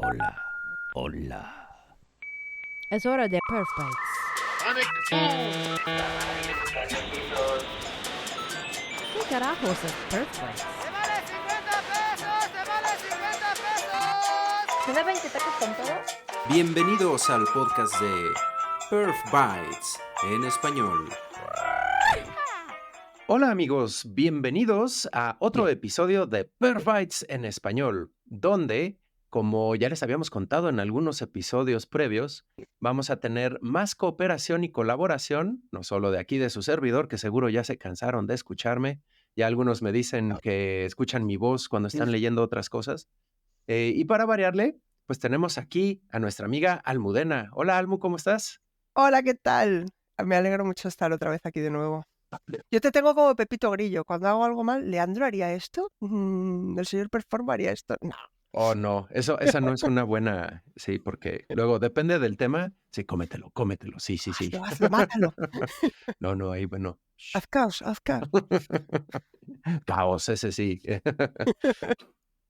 Hola, hola. Es hora de Perf Bites. Panic Boom. ¿Qué carajos es Perf Bites? ¡Te vale 50 pesos! ¡Te vale 50 pesos! ¿Me da 20 pesos con todo? Bienvenidos al podcast de Perf Bites en español. Hola amigos, bienvenidos a otro episodio de Perf Bites en español, donde, como ya les habíamos contado en algunos episodios previos, vamos a tener más cooperación y colaboración, no solo de aquí de su servidor, que seguro ya se cansaron de escucharme, ya algunos me dicen que escuchan mi voz cuando están leyendo otras cosas. Y para variarle, pues tenemos aquí a nuestra amiga Almudena. Hola Almu, ¿cómo estás? Hola, ¿qué tal? Me alegro mucho estar otra vez aquí de nuevo. Yo te tengo como Pepito Grillo. Cuando hago algo mal, ¿Leandro haría esto? ¿El señor Performa haría esto? No. Oh, no, esa no es una buena, sí, porque luego depende del tema, sí, cómetelo, sí. Hazlo, mátalo. No, ahí, bueno. Haz caos, haz caos. Caos, ese sí.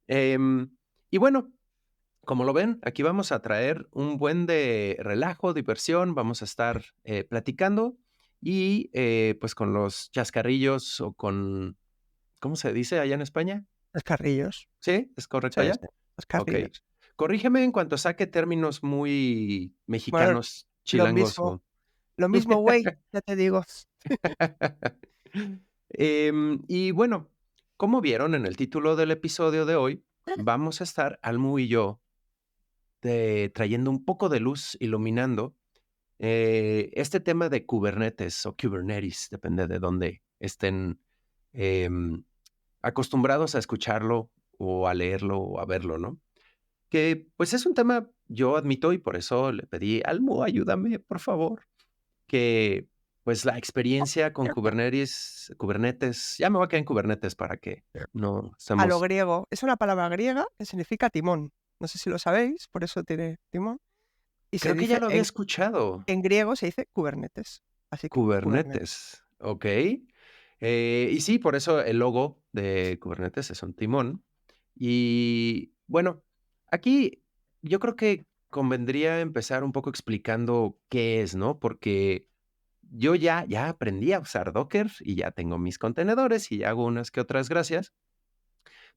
Y bueno, como lo ven, aquí vamos a traer un buen de relajo, diversión, vamos a estar platicando y pues con los chascarrillos o con, ¿cómo se dice allá en España? Los carrillos. ¿Sí? ¿Es correcto Sí, allá? sí, los Ok. carrillos. Corrígeme en cuanto saque términos muy Bueno, mexicanos, lo chilangos mismo, güey, ya te digo. Y bueno, como vieron en el título del episodio de hoy, vamos a estar Almu y yo trayendo un poco de luz, iluminando este tema de Kubernetes o Kubernetes, depende de dónde estén em, acostumbrados a escucharlo o a leerlo o a verlo, ¿no? Que pues es un tema, yo admito, y por eso le pedí, Almu, ayúdame, por favor, que pues la experiencia con Kubernetes, ya me voy a quedar en Kubernetes para que no A lo estemos... griego. Es una palabra griega que significa timón. No sé si lo sabéis, por eso tiene timón. Y se Creo que ya dice, lo había escuchado, en griego se dice Kubernetes. Así que Kubernetes. Kubernetes, ¿ok? Y sí, por eso el logo de Kubernetes es un timón. Y bueno, aquí yo creo que convendría empezar un poco explicando qué es, ¿no? Porque yo ya aprendí a usar Docker y ya tengo mis contenedores y ya hago unas que otras gracias.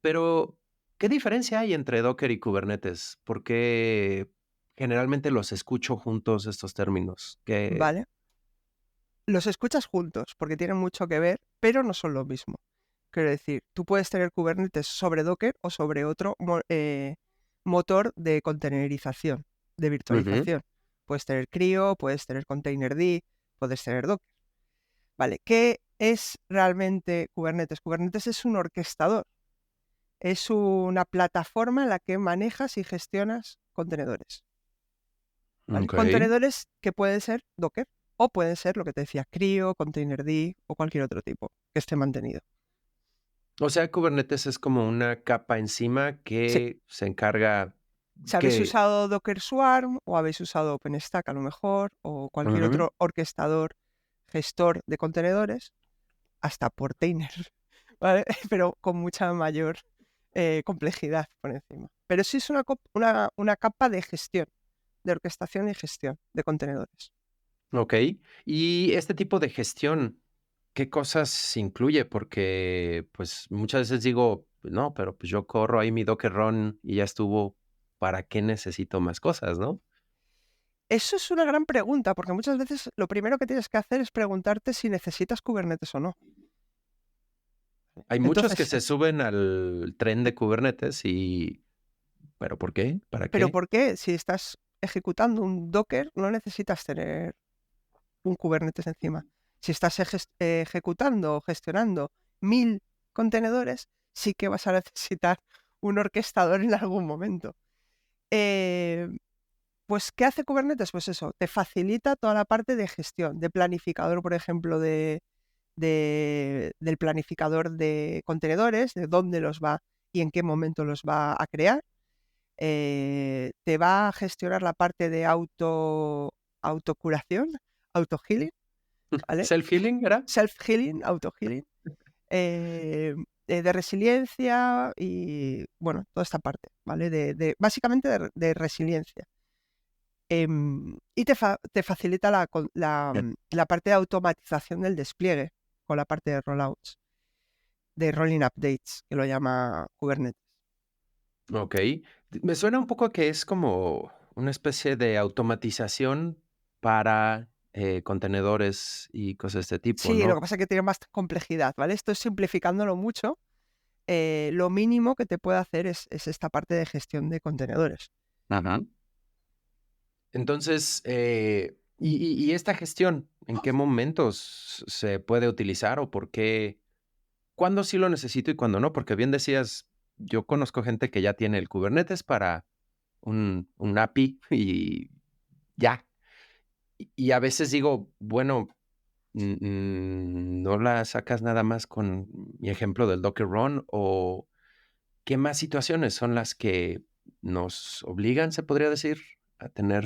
Pero, ¿qué diferencia hay entre Docker y Kubernetes? ¿Por qué generalmente los escucho juntos estos términos? ¿Qué? ¿Vale? Los escuchas juntos porque tienen mucho que ver, pero no son lo mismo. Quiero decir, tú puedes tener Kubernetes sobre Docker o sobre otro motor de containerización, de Ujú, virtualización. Puedes tener CRI-O, puedes tener Containerd, puedes tener Docker. Vale, ¿qué es realmente Kubernetes? Kubernetes es un orquestador. Es una plataforma en la que manejas y gestionas contenedores. ¿Vale? ok. Contenedores que pueden ser Docker o pueden ser lo que te decía, CRI-O, Containerd o cualquier otro tipo que esté mantenido. O sea, Kubernetes es como una capa encima Sí. que se encarga Si habéis que... usado Docker Swarm o habéis usado OpenStack a lo mejor o cualquier Ujú, otro orquestador, gestor de contenedores, hasta Portainer, ¿vale? Pero con mucha mayor complejidad por encima. Pero sí es una capa de gestión, de orquestación y gestión de contenedores. ok. Y este tipo de gestión, ¿qué cosas incluye? Porque pues muchas veces digo, no, pero pues yo corro ahí mi Docker Run y ya estuvo, ¿para qué necesito más cosas, no? Eso es una gran pregunta, porque muchas veces lo primero que tienes que hacer es preguntarte si necesitas Kubernetes o no. Hay muchos que Entonces, se suben al tren de Kubernetes y, ¿pero por qué? ¿Para ¿pero qué? por qué? Si estás ejecutando un Docker, no necesitas tener un Kubernetes encima. Si estás ejecutando o gestionando 1000 contenedores, sí que vas a necesitar un orquestador en algún momento. Pues, ¿qué hace Kubernetes? Pues eso, te facilita toda la parte de gestión, de planificador, por ejemplo, del planificador de contenedores, de dónde los va y en qué momento los va a crear. Te va a gestionar la parte de autocuración, auto-healing, ¿vale? ¿Self-healing era? Self-healing, auto-healing. de resiliencia y, bueno, toda esta parte, ¿vale? Básicamente de resiliencia. Y te facilita la parte de automatización del despliegue con la parte de rollouts, de rolling updates, que lo llama Kubernetes. Ok. Me suena un poco a que es como una especie de automatización para contenedores y cosas de este tipo, Sí, lo que ¿no? pasa es que tiene más complejidad, ¿vale? Esto es simplificándolo mucho. Lo mínimo que te puede hacer es esta parte de gestión de contenedores. Ajá. Entonces, y esta gestión, ¿en qué momentos se puede utilizar o por qué? ¿Cuándo sí lo necesito y cuándo no? Porque bien decías, yo conozco gente que ya tiene el Kubernetes para un API y ya. Y a veces digo, bueno, ¿no la sacas nada más con mi ejemplo del Docker Run? ¿O qué más situaciones son las que nos obligan, se podría decir, a tener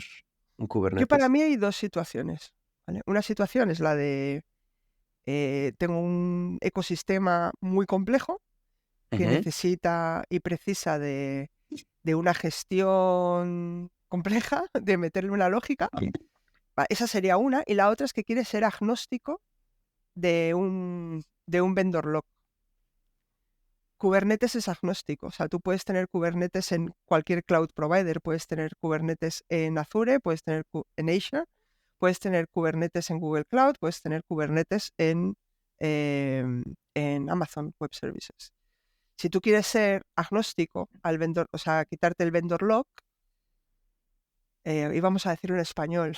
un Yo para Kubernetes? mí hay dos situaciones, ¿vale? Una situación es la de tengo un ecosistema muy complejo que Ujú. necesita y precisa de una gestión compleja, de meterle una lógica. Esa sería una. Y la otra es que quieres ser agnóstico de un vendor lock. Kubernetes es agnóstico, o sea, tú puedes tener Kubernetes en cualquier cloud provider, puedes tener Kubernetes en Azure, puedes tener en Azure, puedes tener Kubernetes en Google Cloud, puedes tener Kubernetes en Amazon Web Services. Si tú quieres ser agnóstico al vendor, o sea, quitarte el vendor lock, y vamos a decirlo en español,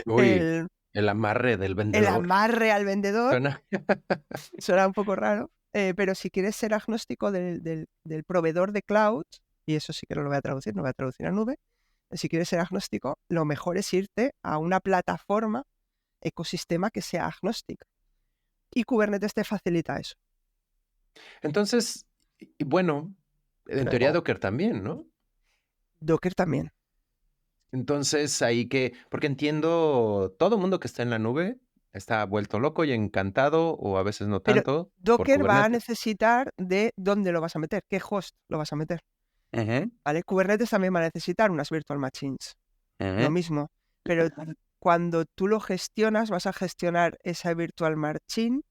Uy, el, el amarre del el vendedor. amarre al vendedor, Suena. suena un poco raro, pero si quieres ser agnóstico del proveedor de cloud, y eso sí que no lo voy a traducir, no voy a traducir a nube, si quieres ser agnóstico, lo mejor es irte a una plataforma, ecosistema que sea agnóstica. Y Kubernetes te facilita eso. Entonces, y bueno, en teoría Docker también, ¿no? Docker también. Entonces, ahí que, porque entiendo, todo mundo que está en la nube está vuelto loco y encantado, o a veces no Pero tanto, por Docker va a Kubernetes. necesitar de dónde lo vas a meter, qué host lo vas a meter. Ujú. ¿Vale? Kubernetes también va a necesitar unas virtual machines, lo Ujú. mismo. Pero cuando tú lo gestionas, vas a gestionar esa virtual machine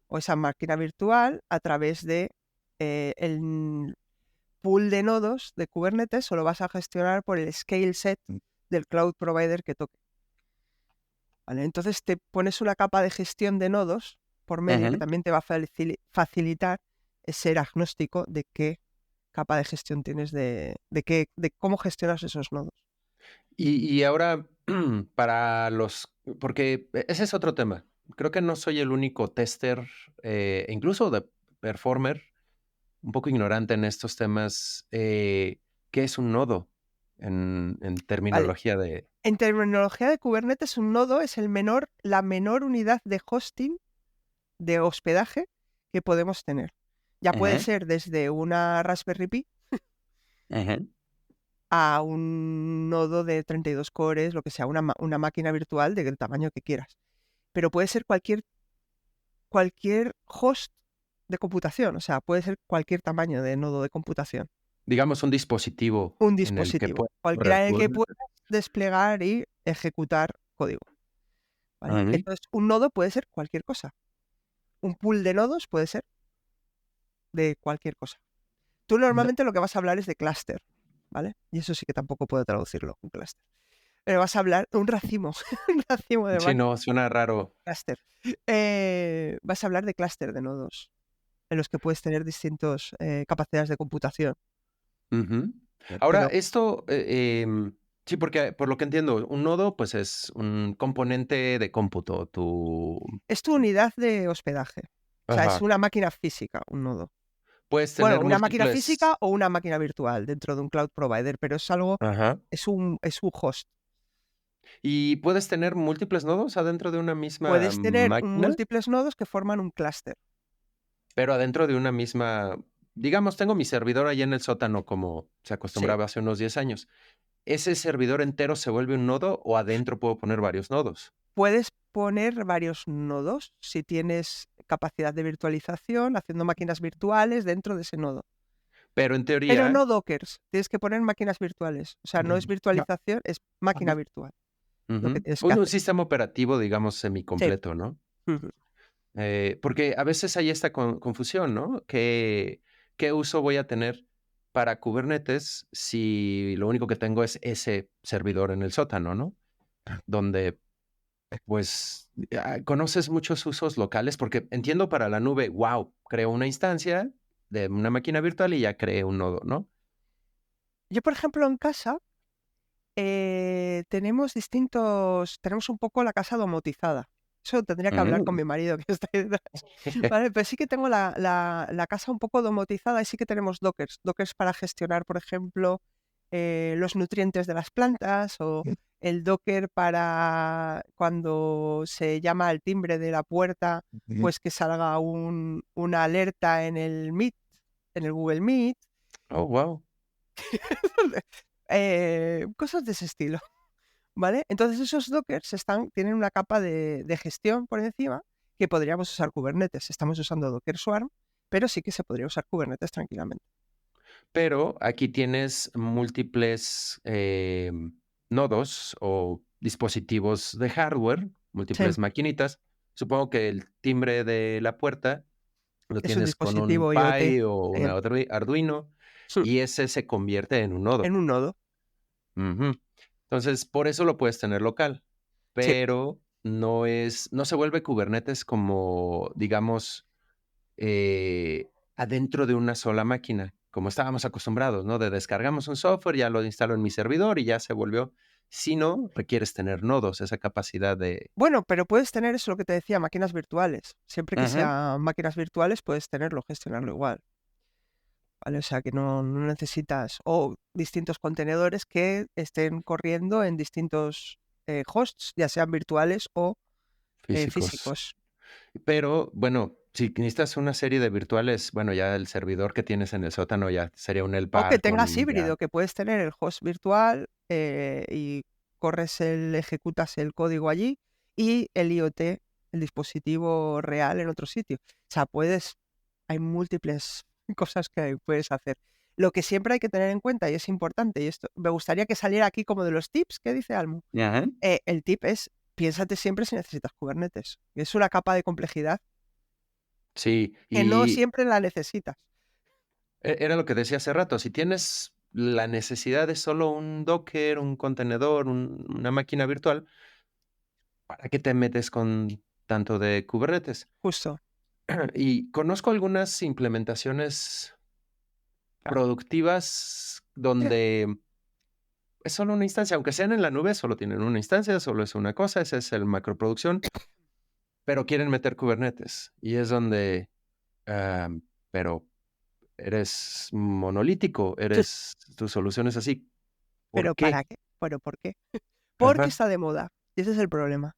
o esa máquina virtual a través de el pool de nodos de Kubernetes, o lo vas a gestionar por el scale set del cloud provider que toque. ¿Vale? Entonces te pones una capa de gestión de nodos por medio que Ujú. también te va a facilitar ser agnóstico de qué capa de gestión tienes de cómo gestionas esos nodos. Y ahora, para los, porque ese es otro tema. Creo que no soy el único tester, incluso de performer, un poco ignorante en estos temas. ¿Qué es un nodo en Vale. terminología de... En terminología de Kubernetes, un nodo es la menor unidad de hosting, de hospedaje que podemos tener. Ya puede Ujú. ser desde una Raspberry Pi Ujú. a un nodo de 32 cores, lo que sea, una máquina virtual del tamaño que quieras. Pero puede ser cualquier host de computación, o sea, puede ser cualquier tamaño de nodo de computación. Digamos, un dispositivo Un en el que dispositivo, puede correr cualquiera en el que puedas Kubernetes. desplegar y ejecutar código. ¿Vale? Ujú. Entonces, un nodo puede ser cualquier cosa. Un pool de nodos puede ser de cualquier cosa. Tú Da- normalmente lo que vas a hablar es de clúster, ¿vale? Y eso sí que tampoco puedo traducirlo, un clúster. Pero vas a hablar de un racimo, un racimo de Sí, máquinas, no, suena raro. clúster. Vas a hablar de clúster de nodos, en los que puedes tener distintas capacidades de computación. Ujú. Ahora, Pero esto, sí, porque por lo que entiendo, un nodo, pues es un componente de cómputo. Tu, es tu unidad de hospedaje. O sea, es ajá. una máquina física, un nodo. Puedes Bueno, tener una máquina múltiples, física o una máquina virtual dentro de un cloud provider, pero es algo, ajá. es un host. Y puedes tener múltiples nodos adentro de una misma Puedes tener máquina, múltiples nodos que forman un clúster. pero adentro de una misma, digamos, tengo mi servidor ahí en el sótano como se Sí, acostumbraba hace unos 10 años. ¿ese servidor entero se vuelve un nodo o adentro puedo poner varios nodos? Puedes poner varios nodos si tienes capacidad de virtualización, haciendo máquinas virtuales dentro de ese nodo. Pero en Pero teoría, no dockers, tienes que poner máquinas virtuales. O sea, no es virtualización, es máquina virtual lo que tienes que un hacer. sistema operativo, digamos, Sí. semicompleto, ¿no? Ujú. Porque a veces hay esta confusión, ¿no? ¿Qué uso voy a tener para Kubernetes si lo único que tengo es ese servidor en el sótano, ¿no? Donde, pues, conoces muchos usos locales, porque entiendo para la nube, wow, creo una instancia de una máquina virtual y ya creé un nodo, ¿no? Yo, por ejemplo, en casa tenemos un poco la casa domotizada. Eso tendría que hablar con Mm. mi marido que está ahí detrás. Vale, pero sí que tengo la casa un poco domotizada y sí que tenemos dockers. Dockers para gestionar, por ejemplo, los nutrientes de las plantas o el docker para cuando se llama al timbre de la puerta, pues que salga una alerta en el Meet, en el Google Meet. Oh, wow. Cosas de ese estilo, ¿vale? Entonces esos dockers tienen una capa de gestión por encima que podríamos usar Kubernetes. Estamos usando Docker Swarm, pero sí que se podría usar Kubernetes tranquilamente. Pero aquí tienes múltiples nodos o dispositivos de hardware, múltiples Sí, maquinitas. Supongo que el timbre de la puerta lo es un tienes con un dispositivo IoT Pi o un eh, Arduino y ese se convierte en un nodo. en un nodo. Ujú. Entonces, por eso lo puedes tener local, Sí, pero no se vuelve Kubernetes como, digamos, adentro de una sola máquina, como estábamos acostumbrados, ¿no? De descargamos un software, ya lo instalo en mi servidor y ya se volvió. Si no, requieres tener nodos, esa capacidad de... bueno, pero puedes tener eso, lo que te decía, máquinas virtuales. Siempre que Ajá. sean máquinas virtuales puedes gestionarlo igual. ¿Vale? O sea que no necesitas, o distintos contenedores que estén corriendo en distintos hosts, ya sean virtuales o físicos. físicos. Pero bueno, si necesitas una serie de virtuales, bueno, ya el servidor que tienes en el sótano ya sería un O que LPAR tengas con ya... híbrido, que puedes tener el host virtual y ejecutas el código allí y el IoT, el dispositivo real en otro sitio. O sea, hay múltiples cosas que puedes hacer. Lo que siempre hay que tener en cuenta, y es importante, y esto me gustaría que saliera aquí como de los tips que dice Almu, Ajá. el tip es, piénsate siempre si necesitas Kubernetes. Es una capa de complejidad Sí, que no y siempre la necesitas. era lo que decía hace rato, si tienes la necesidad de solo un Docker, un contenedor, una máquina virtual, ¿para qué te metes con tanto de Kubernetes? Justo. Y conozco algunas implementaciones productivas donde es solo una instancia, aunque sean en la nube, solo tienen una instancia, solo es una cosa, ese es el macroproducción, pero quieren meter Kubernetes. Y es donde, pero eres monolítico, tu solución es así. ¿Pero ¿Por para qué? qué? Bueno, ¿por qué? Porque Ajá. está de moda. Y ese es el problema.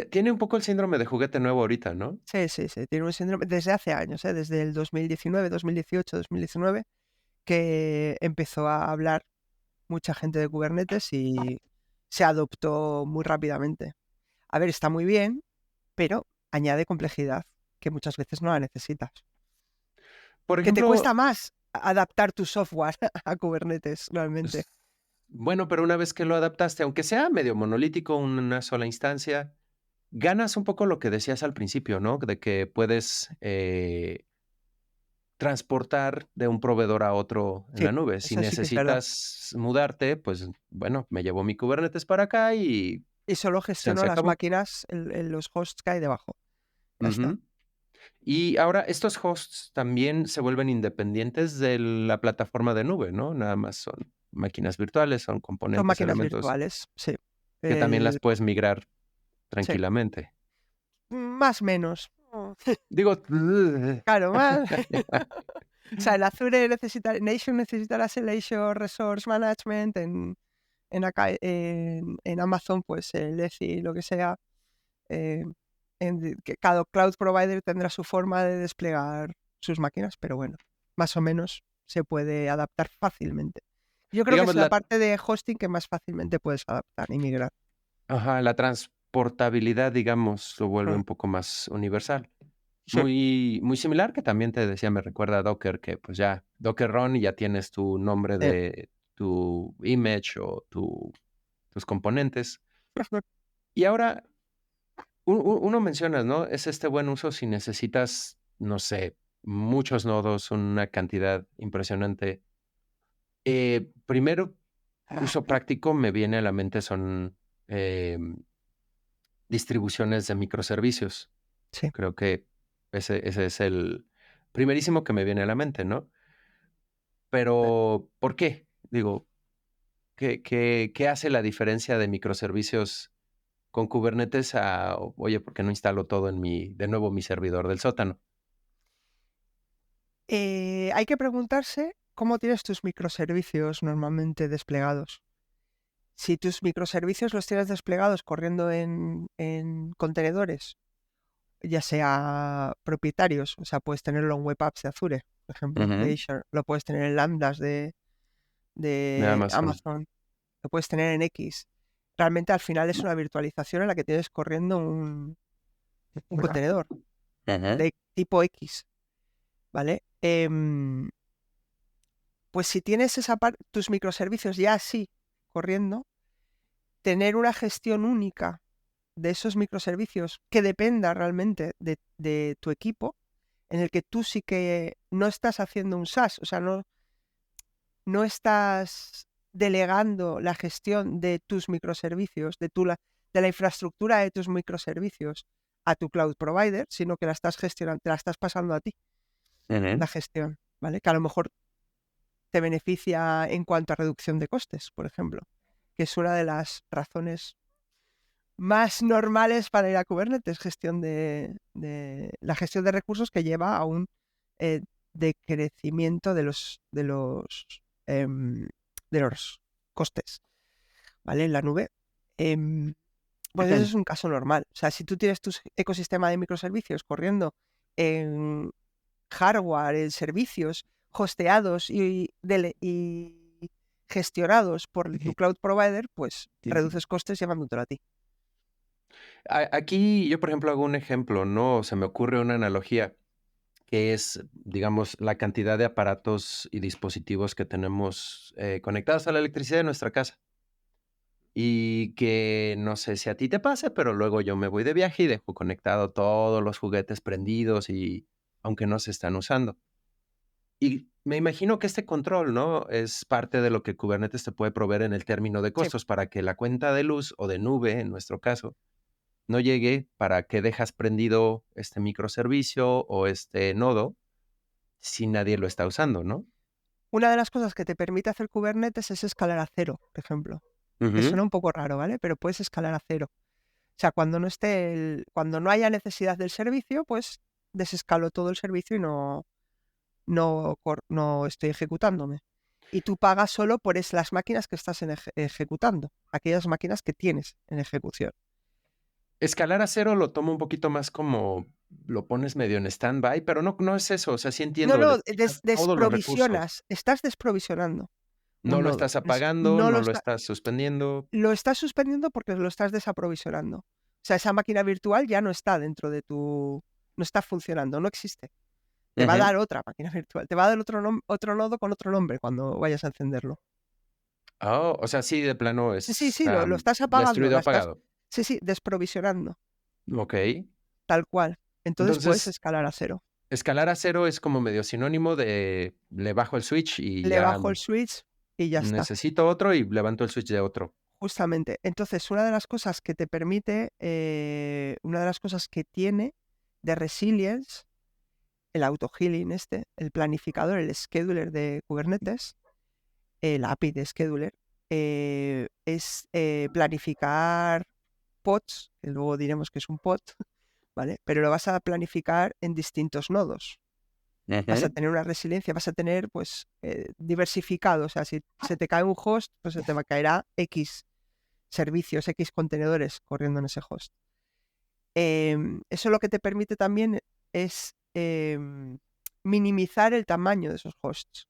Tiene un poco el síndrome de juguete nuevo ahorita, ¿no? Sí, sí, sí. Tiene un síndrome desde hace años, desde el 2019, 2018, 2019, que empezó a hablar mucha gente de Kubernetes y se adoptó muy rápidamente. A ver, está muy bien, pero añade complejidad que muchas veces no la necesitas. Por Que te ejemplo, cuesta más adaptar tu software a Kubernetes realmente. bueno, pero una vez que lo adaptaste, aunque sea medio monolítico, una sola instancia, ganas un poco lo que decías al principio, ¿no? De que puedes transportar de un proveedor a otro en Sí, la nube. Si eso sí que es verdad. necesitas mudarte, pues bueno, me llevo mi Kubernetes para acá y Y solo se gestiono las acabó. máquinas, los hosts que hay debajo. Ya está. Ujú. Y ahora estos hosts también se vuelven independientes de la plataforma de nube, ¿no? Nada más son máquinas virtuales, son Son componentes, máquinas elementos virtuales, sí. que también las El- puedes migrar sí. tranquilamente. Más menos. Digo, Claro, más. O sea, Nation necesitarás el Azure Resource Management, en Amazon, pues el ECI, lo que sea. eh, que cada cloud provider tendrá su forma de desplegar sus máquinas, pero bueno, más o menos se puede adaptar fácilmente. Yo creo que Digamos, es la parte de hosting que más fácilmente puedes adaptar y migrar. la transportabilidad, digamos, lo vuelve Mm, un poco más universal. sí. Muy similar, que también te decía, me recuerda a Docker, que pues ya Docker Run y ya tienes tu nombre Eh, de tu image o tus componentes. Y ahora, uno mencionas, ¿no? Es este buen uso si necesitas, no sé, muchos nodos, una cantidad impresionante. Primero, uso práctico me viene a la mente son em, distribuciones de microservicios. Sí. Creo que ese es el primerísimo que me viene a la mente, ¿no? Pero, ¿por qué? Digo, ¿qué hace la diferencia de microservicios con Kubernetes a, oye, ¿por qué no instalo todo en de nuevo, mi servidor del sótano? Hay que preguntarse cómo tienes tus microservicios normalmente desplegados. Si tus microservicios los tienes desplegados corriendo en contenedores, ya sea propietarios, o sea, puedes tenerlo en web apps de Azure, por ejemplo, de Ujú. Azure, lo puedes tener en lambdas De de Amazon. Amazon, lo puedes tener en X. Realmente al final es una virtualización en la que tienes corriendo un contenedor Ajá. de tipo X, ¿vale? Pues si tienes tus microservicios ya así corriendo, tener una gestión única de esos microservicios que dependa realmente de tu equipo, en el que tú sí que no estás haciendo un SaaS, o sea, no estás delegando la gestión de tus microservicios, de la infraestructura de tus microservicios a tu cloud provider, sino que la estás gestionando, te la estás pasando a ti, Ujú. la gestión, ¿vale? Que a lo mejor te beneficia en cuanto a reducción de costes, por ejemplo, que es una de las razones más normales para ir a Kubernetes, la gestión de recursos que lleva a un decrecimiento em, de los costes, ¿vale? En la nube. Pues eso es un caso normal. O sea, si tú tienes tu ecosistema de microservicios corriendo en hardware, en servicios hosteados y gestionados por tu cloud provider, pues reduces costes llevándotelo a ti. Aquí yo, por ejemplo, hago un ejemplo, ¿no? Se me ocurre una analogía que es, digamos, la cantidad de aparatos y dispositivos que tenemos conectados a la electricidad de nuestra casa. Y que no sé si a ti te pase, pero luego yo me voy de viaje y dejo conectado todos los juguetes prendidos y aunque no se están usando. Y me imagino que este control, ¿no? Es parte de lo que Kubernetes te puede proveer en el término de Sí. costos para que la cuenta de luz o de nube, en nuestro caso, no llegue para que dejas prendido este microservicio o este nodo si nadie lo está usando, ¿no? Una de las cosas que te permite hacer Kubernetes es escalar a cero, por ejemplo. Que Ujú. suena un poco raro, ¿vale? Pero puedes escalar a cero. O sea, cuando no haya necesidad del servicio, pues desescalo todo el servicio y no estoy ejecutándome. Y tú pagas solo por las máquinas que estás ejecutando, aquellas máquinas que tienes en ejecución. Escalar a cero lo tomo un poquito más como lo pones medio en stand-by, pero no es eso, o sea, sí No, entiendo, le no, quitas todos los recursos. desprovisionas, estás desprovisionando No un lo nodo. estás apagando, No no lo estás suspendiendo. lo estás suspendiendo porque lo estás desaprovisionando. O sea, esa máquina virtual ya no está no está funcionando, no existe. Te va a Ujú. dar otra máquina virtual, te va a dar otro nodo con otro nombre cuando vayas a encenderlo. Oh, o sea, sí, de plano Sí, sí, sí, lo estás apagando, destruido, apagado. sí, sí, desprovisionando, Okey. tal cual. Entonces puedes Entonces, escalar a cero. escalar a cero es como medio sinónimo de le bajo el switch y Le ya bajo el switch y ya está. necesito otro y levanto el switch de otro. Justamente. Entonces, una de las cosas que te permite, una de las cosas que tiene de resilience, el auto-healing el planificador, el scheduler de Kubernetes, el API de scheduler, es planificar pods, que luego diremos que es un pod, ¿vale? Pero lo vas a planificar en distintos nodos. Vas a Ujú. tener una resiliencia, vas a tener, pues, diversificado. O sea, si se te cae un host, pues se te caerá X servicios, X contenedores corriendo en ese host. Eso lo que te permite también es minimizar el tamaño de esos hosts.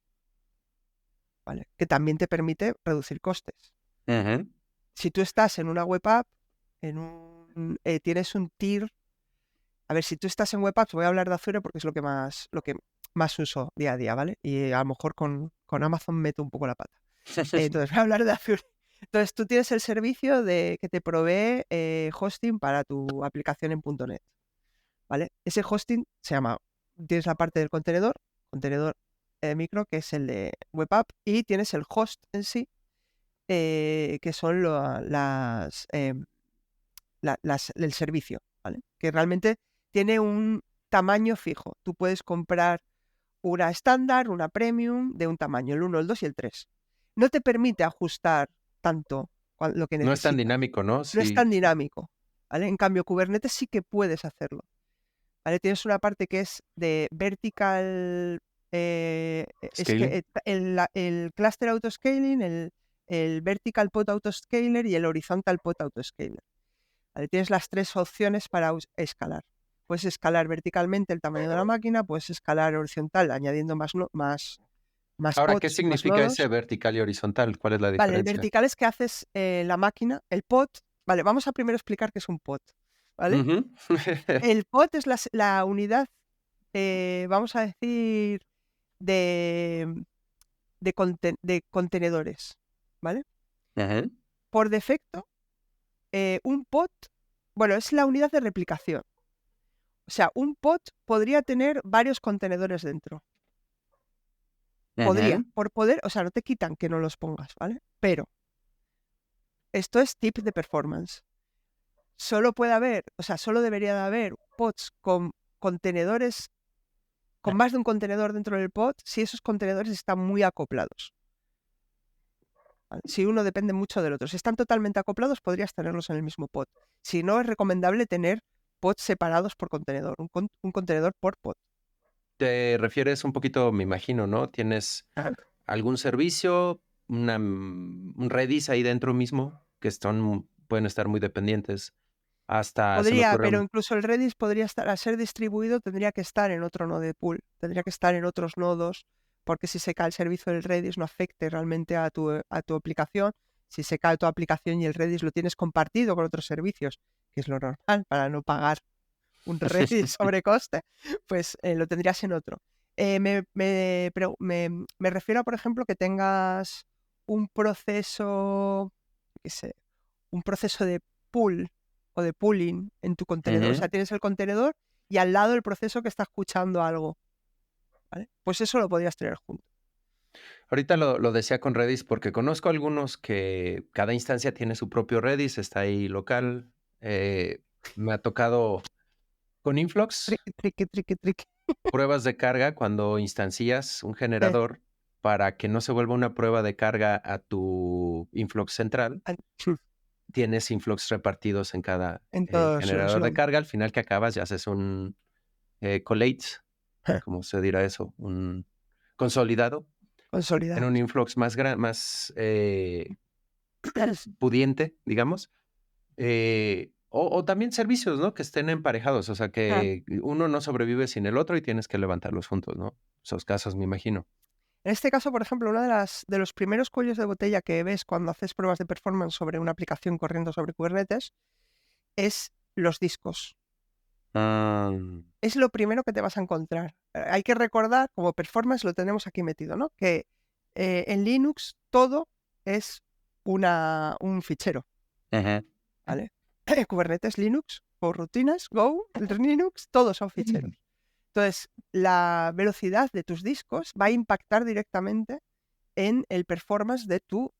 ¿vale? Que también te permite reducir costes. Ajá. Si tú estás en una web app, tienes un tier. A ver, si tú estás en web apps, voy a hablar de Azure porque es lo que más uso día a día, ¿vale? Y a lo mejor con Amazon meto un poco la pata. Entonces, voy a hablar de Azure. Entonces, tú tienes el servicio que te provee hosting para tu aplicación en .NET, ¿vale? Ese hosting tienes la parte del contenedor micro, que es el de web app, y tienes el host en sí, que son el servicio, ¿vale? Que realmente tiene un tamaño fijo. Tú puedes comprar una estándar, una premium, de un tamaño, el 1, el 2 y el 3. No te permite ajustar tanto lo que No es tan necesitas. dinámico, ¿no? No es Sí. tan dinámico, ¿vale? En cambio, Kubernetes sí que puedes hacerlo, ¿vale? Tienes una parte que es de vertical, Scaling. el cluster autoscaling, el vertical pod autoscaler y el horizontal pod autoscaler. ¿Vale? Tienes las 3 opciones para escalar. Puedes escalar verticalmente el tamaño de la máquina, puedes escalar horizontal añadiendo más Ahora, ¿qué pods, más significa ese nodos. vertical y horizontal? ¿Cuál es la Vale, el diferencia? vertical es que haces la máquina, el pod. Vale, vamos a primero explicar qué es un pod, ¿vale? Ujú. El pod es la unidad, vamos a decir, de contenedores, ¿vale? Ajá. Por defecto, un pod, bueno, es la unidad de replicación. O sea, un pod podría tener varios contenedores dentro. Podría, Ajá. por poder, o sea, no te quitan que no los pongas, ¿vale? Pero esto es tip de performance. Solo debería de haber pods con contenedores, con más de un contenedor dentro del pod, si esos contenedores están muy acoplados, ¿vale? Si uno depende mucho del otro. Si están totalmente acoplados, podrías tenerlos en el mismo pod. Si no, es recomendable tener pods separados por contenedor, un contenedor por pod. Te refieres un poquito, me imagino, ¿no? Tienes algún servicio, un Redis ahí dentro mismo, que pueden estar muy dependientes. Hasta se me Podría, ocurre pero incluso el Redis podría estar, al ser distribuido, tendría que estar en otro node pool, tendría que estar en otros nodos, porque si se cae el servicio del Redis no afecte realmente a tu aplicación. Si se cae tu aplicación y el Redis lo tienes compartido con otros servicios, que es lo normal para no pagar un Redis sobrecoste, pues lo tendrías en otro. Me refiero a, por ejemplo, que tengas un proceso, qué sé, un proceso de pool o de pooling en tu contenedor. O Ajá. sea, tienes el contenedor y al lado el proceso que está escuchando algo, ¿vale? Pues eso lo podrías tener junto. Ahorita lo decía con Redis porque conozco algunos que cada instancia tiene su propio Redis, está ahí local. Me ha tocado con Influx Triqui. pruebas de carga cuando instancias un generador para que no se vuelva una prueba de carga a tu Influx central. Tienes Influx repartidos en cada En todos los generador de nodos. carga. Al final que acabas ya haces un collate, ¿cómo se dirá eso? Un consolidado en Consolidado. un influx más pudiente, digamos. O también servicios, ¿no? Que estén emparejados, o sea, que uno no sobrevive sin el otro y tienes que levantarlos juntos, ¿no? Esos casos, me imagino. En este caso, por ejemplo, uno de los primeros cuellos de botella que ves cuando haces pruebas de performance sobre una aplicación corriendo sobre Kubernetes es los discos. Ah, Es lo primero que te vas a encontrar. Hay que recordar, como performance lo tenemos aquí metido, ¿no? Que en Linux todo es un fichero, ajá. ¿vale? Kubernetes, Linux, o rutinas, Go, Linux, todos son ficheros. Entonces, la velocidad de tus discos va a impactar directamente en el performance de tu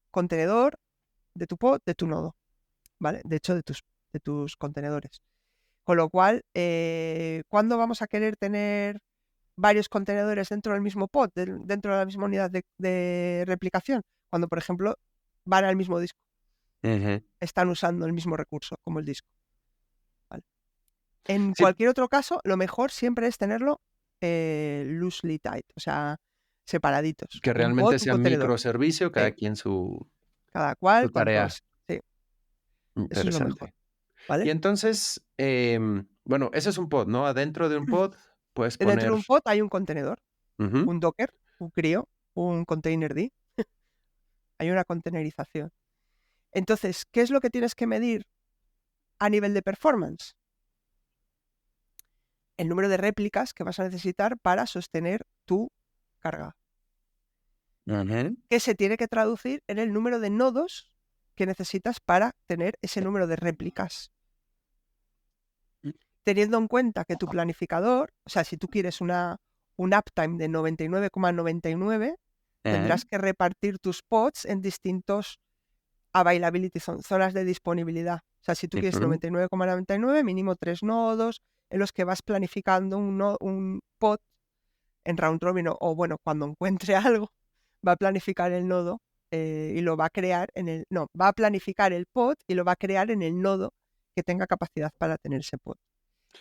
contenedor, de tu pod, de tu nodo, ¿vale? De hecho, de tus contenedores. Con lo cual, ¿cuándo vamos a querer tener varios contenedores dentro del mismo pod, dentro de la misma unidad de replicación? Cuando, por ejemplo, van al mismo disco, Ajá. están usando el mismo recurso como el disco, ¿vale? En Sí, cualquier otro caso, lo mejor siempre es tenerlo loosely tied, o sea, separaditos. que Un pod, realmente un sea contenedor. microservicio, cada Sí, quien cada su cual tarea. sí, eso es lo mejor, Interesante. ¿vale? Y entonces, bueno, ese es un pod, ¿no? Adentro de un pod puedes Dentro poner... de un pod hay un contenedor, Ujú. un Docker, un CRIO, un containerd. hay una containerización. Entonces, ¿qué es lo que tienes que medir a nivel de performance? El número de réplicas que vas a necesitar para sostener tu carga, Ujú. que se tiene que traducir en el número de nodos que necesitas para tener ese número de réplicas. Teniendo en cuenta que tu planificador, o sea, si tú quieres un uptime de 99,99, tendrás que repartir tus pods en distintos availability zonas de disponibilidad. O sea, si tú quieres Ujú. 99,99, mínimo 3 nodos en los que vas planificando un pod en round robin o bueno, cuando encuentre algo, va a planificar el nodo y lo va a crear va a planificar el pod y lo va a crear en el nodo que tenga capacidad para tener ese pod.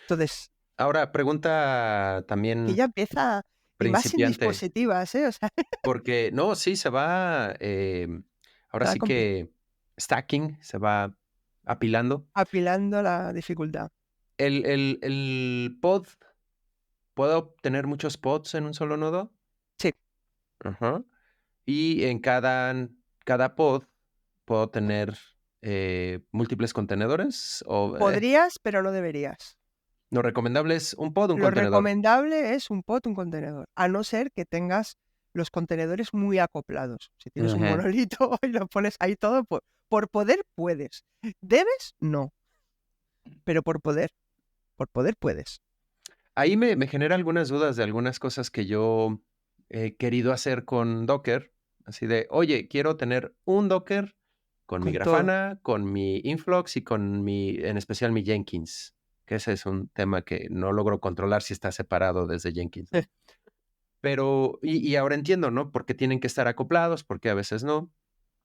Entonces, Ahora, pregunta aquí también ya empieza, y más sin principiante, dispositivas, o sea, porque no, sí se va, ahora va sí que stacking, se va apilando. apilando la dificultad. ¿El pod, puedo tener muchos pods en un solo nodo? Sí. Ajá. Y en cada pod puedo tener múltiples contenedores o Podrías, pero no deberías. lo recomendable es un pod, un Lo contenedor. recomendable es un pod, un contenedor, a no ser que tengas los contenedores muy acoplados. Si tienes un Ujú. monolito y lo pones ahí todo, por poder puedes. ¿Debes? No. Pero por poder puedes. Ahí me genera algunas dudas de algunas cosas que yo he querido hacer con Docker. Así de, oye, quiero tener un Docker con mi Con todo. Grafana, con mi Influx y con en especial mi Jenkins, que ese es un tema que no logro controlar si está separado desde Jenkins, ¿no? Pero, y ahora entiendo, ¿no? Por qué tienen que estar acoplados, porque a veces no.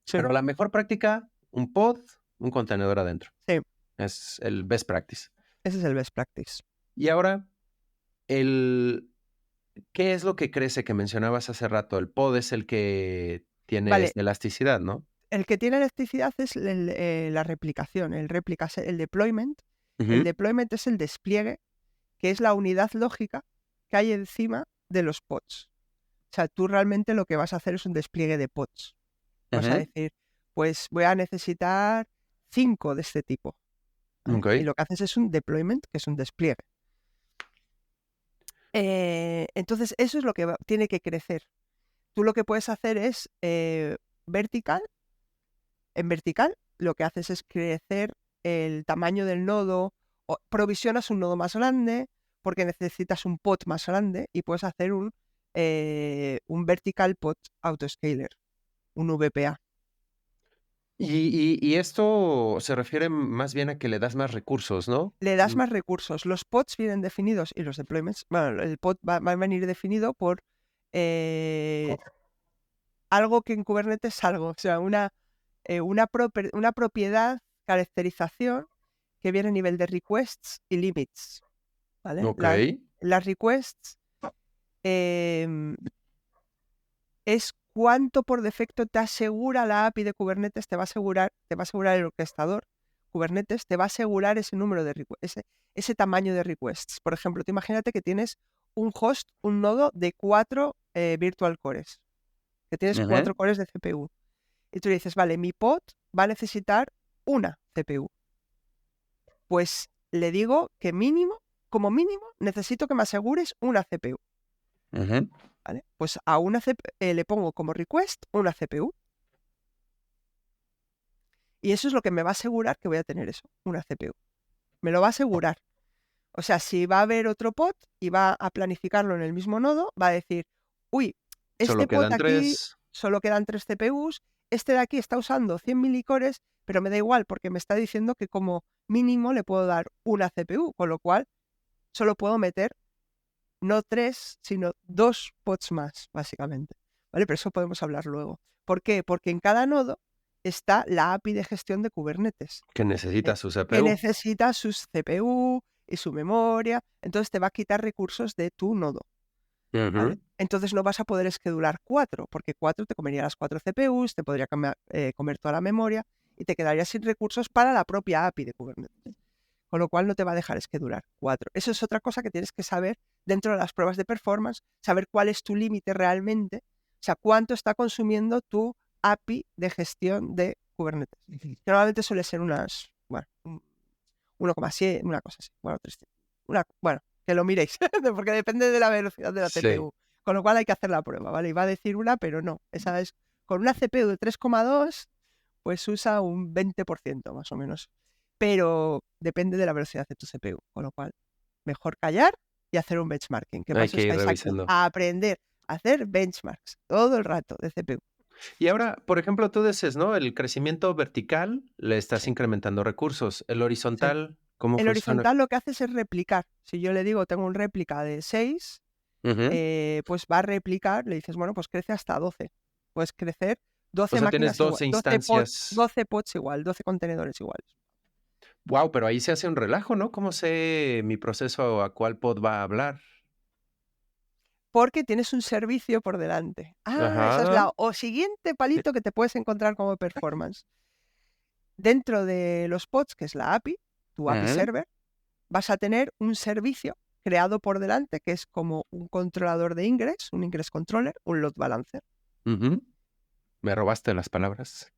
Sí, Pero la mejor práctica, un pod, un contenedor adentro. sí, Es el best practice. ese es el best practice. Y ahora, ¿qué es lo que crece que mencionabas hace rato? El pod es el que tiene Vale, esta elasticidad, ¿no? el que tiene elasticidad es la replicación, el deployment. El Ujú. deployment es el despliegue, que es la unidad lógica que hay encima de los pods. O sea, tú realmente lo que vas a hacer es un despliegue de pods. Vas a Ujú. decir, pues voy a necesitar 5 de este tipo, ¿vale? Ok. Y lo que haces es un deployment, que es un despliegue. Entonces, eso es lo que tiene que crecer. Tú lo que puedes hacer es vertical. En vertical, lo que haces es crecer el tamaño del nodo, o provisionas un nodo más grande porque necesitas un pod más grande y puedes hacer un vertical pod autoscaler, un VPA. Y esto se refiere más bien a que le das más recursos, ¿no? Le das más recursos. Los pods vienen definidos y los deployments, bueno, el pod va a venir definido por algo que en Kubernetes es algo, o sea, una propiedad, caracterización que viene a nivel de requests y limits, ¿vale? Ok. Las requests es cuánto por defecto te asegura la API de Kubernetes, te va a asegurar el orquestador. Kubernetes te va a asegurar ese número de ese tamaño de requests. Por ejemplo, tú imagínate que tienes un host, un nodo de 4 virtual cores, que tienes Ujú. 4 cores de CPU. Y tú le dices, vale, mi pod va a necesitar una CPU. Pues le digo que como mínimo, necesito que me asegures una CPU. Ujú. ¿Vale? Pues a una le pongo como request una CPU. Y eso es lo que me va a asegurar que voy a tener eso, una CPU. Me lo va a asegurar. O sea, si va a haber otro pod y va a planificarlo en el mismo nodo, va a decir, uy, Solo este pod quedan aquí 3. solo quedan 3 CPUs, este de aquí está usando 100 milicores, pero me da igual porque me está diciendo que como mínimo le puedo dar una CPU, con lo cual solo puedo meter no 3, sino 2 pods más, básicamente. ¿Vale? Pero eso podemos hablar luego. ¿Por qué? Porque en cada nodo está la API de gestión de Kubernetes, Que necesita su que CPU. necesita sus CPU y su memoria, entonces te va a quitar recursos de tu nodo. ¿Vale? Ujú. Entonces no vas a poder schedular 4, porque 4 te comería las 4 CPUs, te podría comer toda la memoria y te quedarías sin recursos para la propia API de Kubernetes. Con lo cual no te va a dejar schedular 4. Eso es otra cosa que tienes que saber dentro de las pruebas de performance, saber cuál es tu límite realmente, o sea, cuánto está consumiendo tu API de gestión de Kubernetes. Que normalmente suele ser unas, bueno, 1,7, una cosa así. Bueno, 300. Bueno, que lo miréis, porque depende de la velocidad de la Sí. CPU. Con lo cual hay que hacer la prueba, ¿vale? Iba a decir una, pero no. Esa es con una CPU de 3,2, pues usa un 20% más o menos. Pero depende de la velocidad de tu CPU. Con lo cual, mejor callar y hacer un benchmarking. Que para Hay eso que ir estáis aquí, revisando. a aprender a hacer benchmarks todo el rato de CPU. Y ahora, por ejemplo, tú dices, ¿no? El crecimiento vertical le estás Sí. incrementando recursos. El horizontal, ¿cómo El funciona? horizontal lo que haces es replicar. Si yo le digo, tengo un réplica de 6, Ujú. pues va a replicar, le dices, bueno, pues crece hasta 12. Puedes crecer 12 O sea, tienes máquinas igual, 12 12 pods, instancias. 12 pods igual, 12 contenedores iguales. Wow, pero ahí se hace un relajo, ¿no? ¿Cómo sé mi proceso a cuál pod va a hablar? Porque tienes un servicio por delante. Esa es Ajá. la siguiente palito que te puedes encontrar como performance. Dentro de los pods, que es la API, tu API Ujú. server, vas a tener un servicio creado por delante que es como un controlador de ingress, un ingress controller, un load balancer. Ujú. Me robaste las palabras.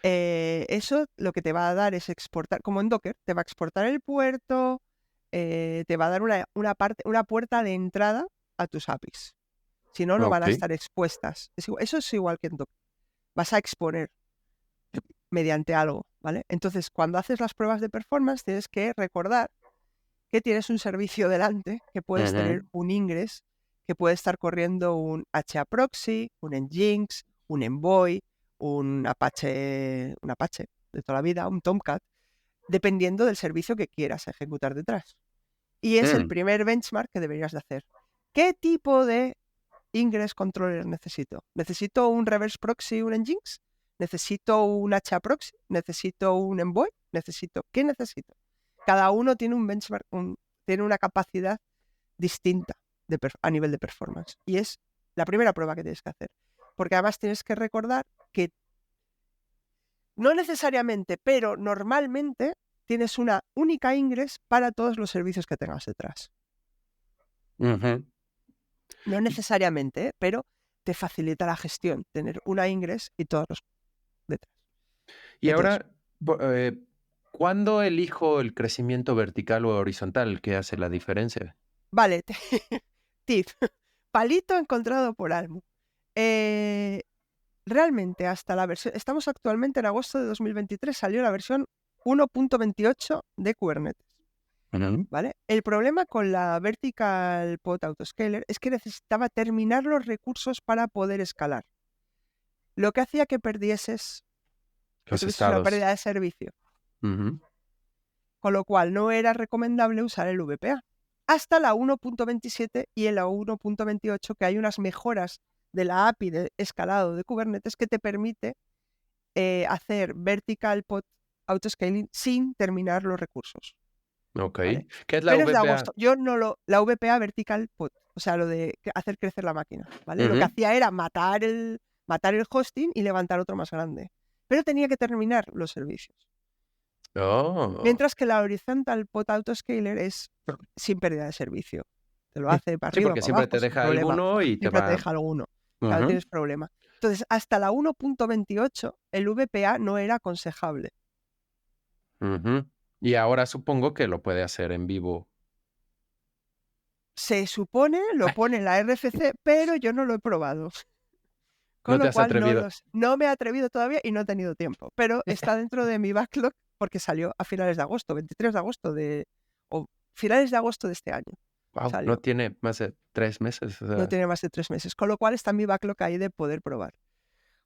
Eso lo que te va a dar es exportar, como en Docker, te va a exportar el puerto, te va a dar una puerta de entrada a tus APIs. Si no, no van a Ok. estar expuestas. Eso es igual que en Docker. Vas a exponer mediante algo, ¿vale? Entonces, cuando haces las pruebas de performance, tienes que recordar que tienes un servicio delante, que puedes tener Ujú. un ingress, que puede estar corriendo un HAProxy, un Nginx, un Envoy, un Apache de toda la vida, un Tomcat, dependiendo del servicio que quieras ejecutar detrás. Y es el Mm. primer benchmark que deberías de hacer. ¿Qué tipo de ingress controller necesito? ¿Necesito un reverse proxy, un Nginx? ¿Necesito un HAProxy? ¿Necesito un Envoy? ¿Qué necesito? Cada uno tiene un benchmark, tiene una capacidad distinta a nivel de performance. Y es la primera prueba que tienes que hacer. Porque además tienes que recordar que no necesariamente, pero normalmente tienes una única ingress para todos los servicios que tengas detrás. Ujú. No necesariamente, pero te facilita la gestión tener una ingress y todos los detrás. Y Entonces, ahora, ¿cuándo elijo el crecimiento vertical o horizontal? ¿Qué hace la diferencia? vale, tip, palito encontrado por Almu. Realmente hasta la versión, estamos actualmente en agosto de 2023, salió la versión 1.28 de Kubernetes, Ujú. ¿vale? El problema con la Vertical Pod Autoscaler es que necesitaba terminar los recursos para poder escalar, lo que hacía que que Los tuvieses una estados. pérdida de servicio, Ujú. con lo cual no era recomendable usar el VPA. Hasta la 1.27 y en la 1.28 que hay unas mejoras de la API de escalado de Kubernetes que te permite hacer vertical pod autoscaling sin terminar los recursos, Ok. ¿vale? ¿Qué es la Pero es de VPA? agosto. Yo no la VPA vertical pod, o sea, lo de hacer crecer la máquina, ¿vale? Lo que Ujú. hacía era matar el hosting y levantar otro más grande. Pero tenía que terminar los servicios. Oh. Mientras que la horizontal pod autoscaler es sin pérdida de servicio. Te lo hace para Sí, arriba, porque para siempre abajo, te sin deja problema. alguno y te Siempre te va. deja alguno. Ya no Ujú. tienes problema. Entonces, hasta la 1.28 el VPA no era aconsejable. Ujú. Y ahora supongo que lo puede hacer en vivo. Se supone, lo pone en la RFC, pero yo no lo he probado. Con No te lo has cual atrevido. no me he atrevido todavía y no he tenido tiempo. Pero está dentro de mi backlog porque salió a finales de agosto, 23 de agosto o finales de agosto de este año. Wow, no Salió. tiene más de 3 meses. O No sea, tiene más de 3 meses. Con lo cual está en mi backlog ahí de poder probar.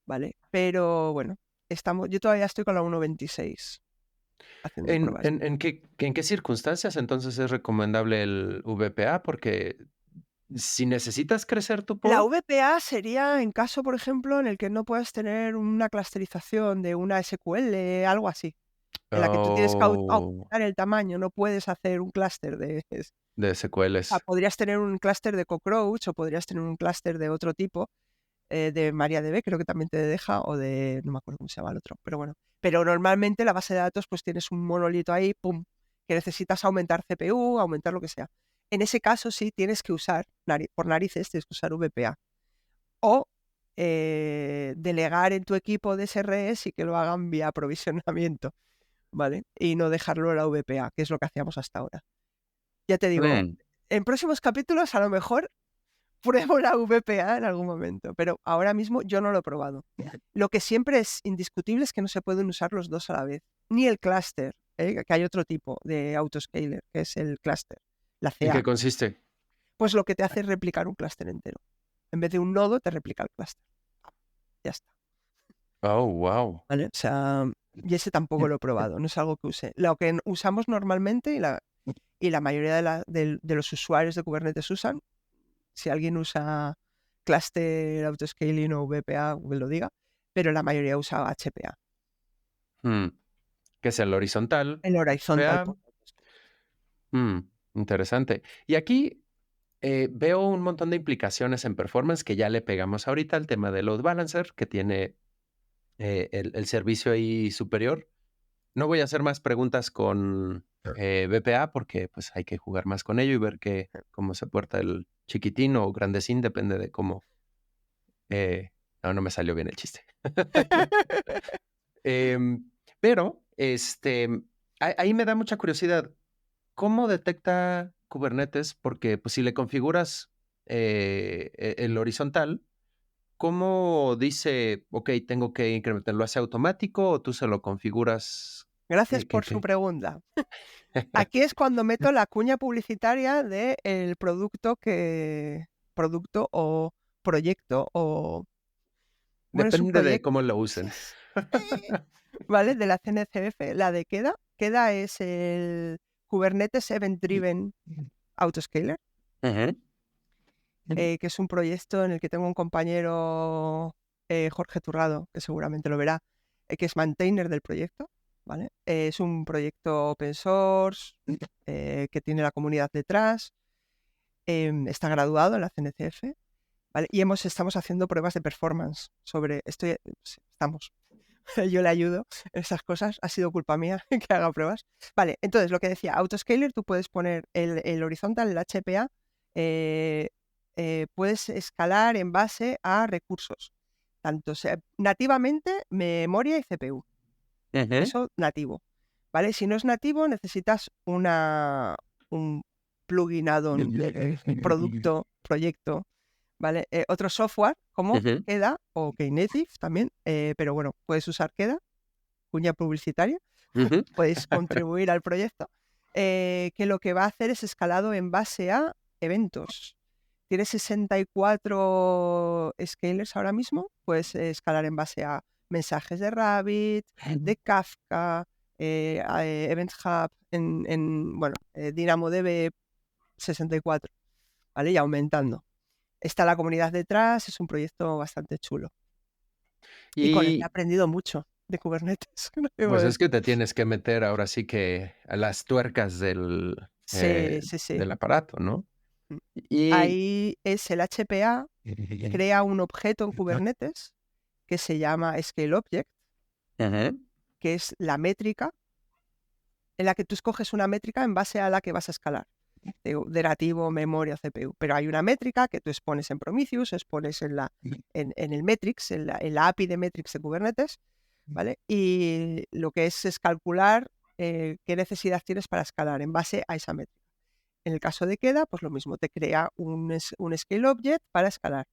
¿Vale? Pero bueno, yo todavía estoy con la 1.26 haciendo pruebas. ¿en qué circunstancias entonces es recomendable el VPA? Porque si necesitas crecer tu La pod. VPA sería en caso, por ejemplo, en el que no puedas tener una clusterización de una SQL, algo así, en la que tú tienes que Oh, aumentar el tamaño, no puedes hacer un clúster de SQLs. podrías tener un clúster de Cockroach o podrías tener un clúster de otro tipo, de MariaDB, creo que también te deja, o de, no me acuerdo cómo se llama el otro, pero bueno. Pero normalmente la base de datos, pues tienes un monolito ahí, pum, que necesitas aumentar CPU, aumentar lo que sea. En ese caso sí tienes que usar, por narices, tienes que usar VPA. O delegar en tu equipo de SREs y que lo hagan vía aprovisionamiento, ¿vale? Y no dejarlo en la VPA, que es lo que hacíamos hasta ahora. Ya te digo, Bien. en próximos capítulos a lo mejor pruebo la VPA en algún momento, pero ahora mismo yo no lo he probado. Lo que siempre es indiscutible es que no se pueden usar los dos a la vez, ni el clúster, que hay otro tipo de autoscaler, que es el clúster, la ¿En qué CA. consiste? Pues lo que te hace es replicar un clúster entero. En vez de un nodo, te replica el clúster. Ya está. Oh, wow. ¿Vale? O sea, y ese tampoco lo he probado, no es algo que use. Lo que usamos normalmente y la mayoría de los usuarios de Kubernetes usan, si alguien usa cluster, autoscaling o VPA, que lo diga, pero la mayoría usa HPA, ¿Qué es el horizontal? el horizontal. Mm, interesante. Y aquí veo un montón de implicaciones en performance que ya le pegamos ahorita al tema de load balancer que tiene el servicio ahí superior. No voy a hacer más preguntas con VPA porque pues hay que jugar más con ello y ver cómo se porta el chiquitín o grandecín, depende de cómo. No me salió bien el chiste. Pero ahí me da mucha curiosidad. ¿Cómo detecta Kubernetes? Porque pues, si le configuras el horizontal, ¿cómo dice, ok, tengo que incrementarlo? ¿Lo hace automático o tú se lo configuras? Gracias por su pregunta. Aquí es cuando meto la cuña publicitaria del producto o proyecto o... Bueno, es un Depende de proyecto, cómo lo usen. ¿vale? De la CNCF, la de Queda. Queda es el Kubernetes Event Driven Autoscaler, que es un proyecto en el que tengo un compañero, Jorge Turrado, que seguramente lo verá, que es maintainer del proyecto, ¿vale? Es un proyecto open source que tiene la comunidad detrás, está graduado en la CNCF, ¿vale? Y estamos haciendo pruebas de performance sobre esto. Yo le ayudo en esas cosas, ha sido culpa mía que haga pruebas. Vale, entonces lo que decía, autoscaler, tú puedes poner el horizontal, el HPA, puedes escalar en base a recursos, tanto nativamente memoria y CPU. Eso nativo, ¿vale? Si no es nativo, necesitas un plugin add-on, proyecto, ¿vale? Otro software como Queda o Knative también, pero bueno, puedes usar Queda, cuña publicitaria, puedes contribuir al proyecto, que lo que va a hacer es escalado en base a eventos. Tienes 64 scalers ahora mismo, puedes escalar en base a mensajes de Rabbit, de Kafka, Event Hub, DynamoDB 64, ¿vale? Y aumentando. Está la comunidad detrás, es un proyecto bastante chulo. Y con él he aprendido mucho de Kubernetes. Pues es que te tienes que meter ahora sí que a las tuercas del aparato, ¿no? Y ahí es el HPA, crea un objeto en Kubernetes que se llama Scale Object, que es la métrica en la que tú escoges una métrica en base a la que vas a escalar. De nativo, memoria, CPU. Pero hay una métrica que tú expones en Prometheus, expones en el Metrics, en la API de Metrics de Kubernetes, ¿vale? Y lo que es calcular qué necesidad tienes para escalar en base a esa métrica. En el caso de Queda, pues lo mismo, te crea un Scale Object para escalar.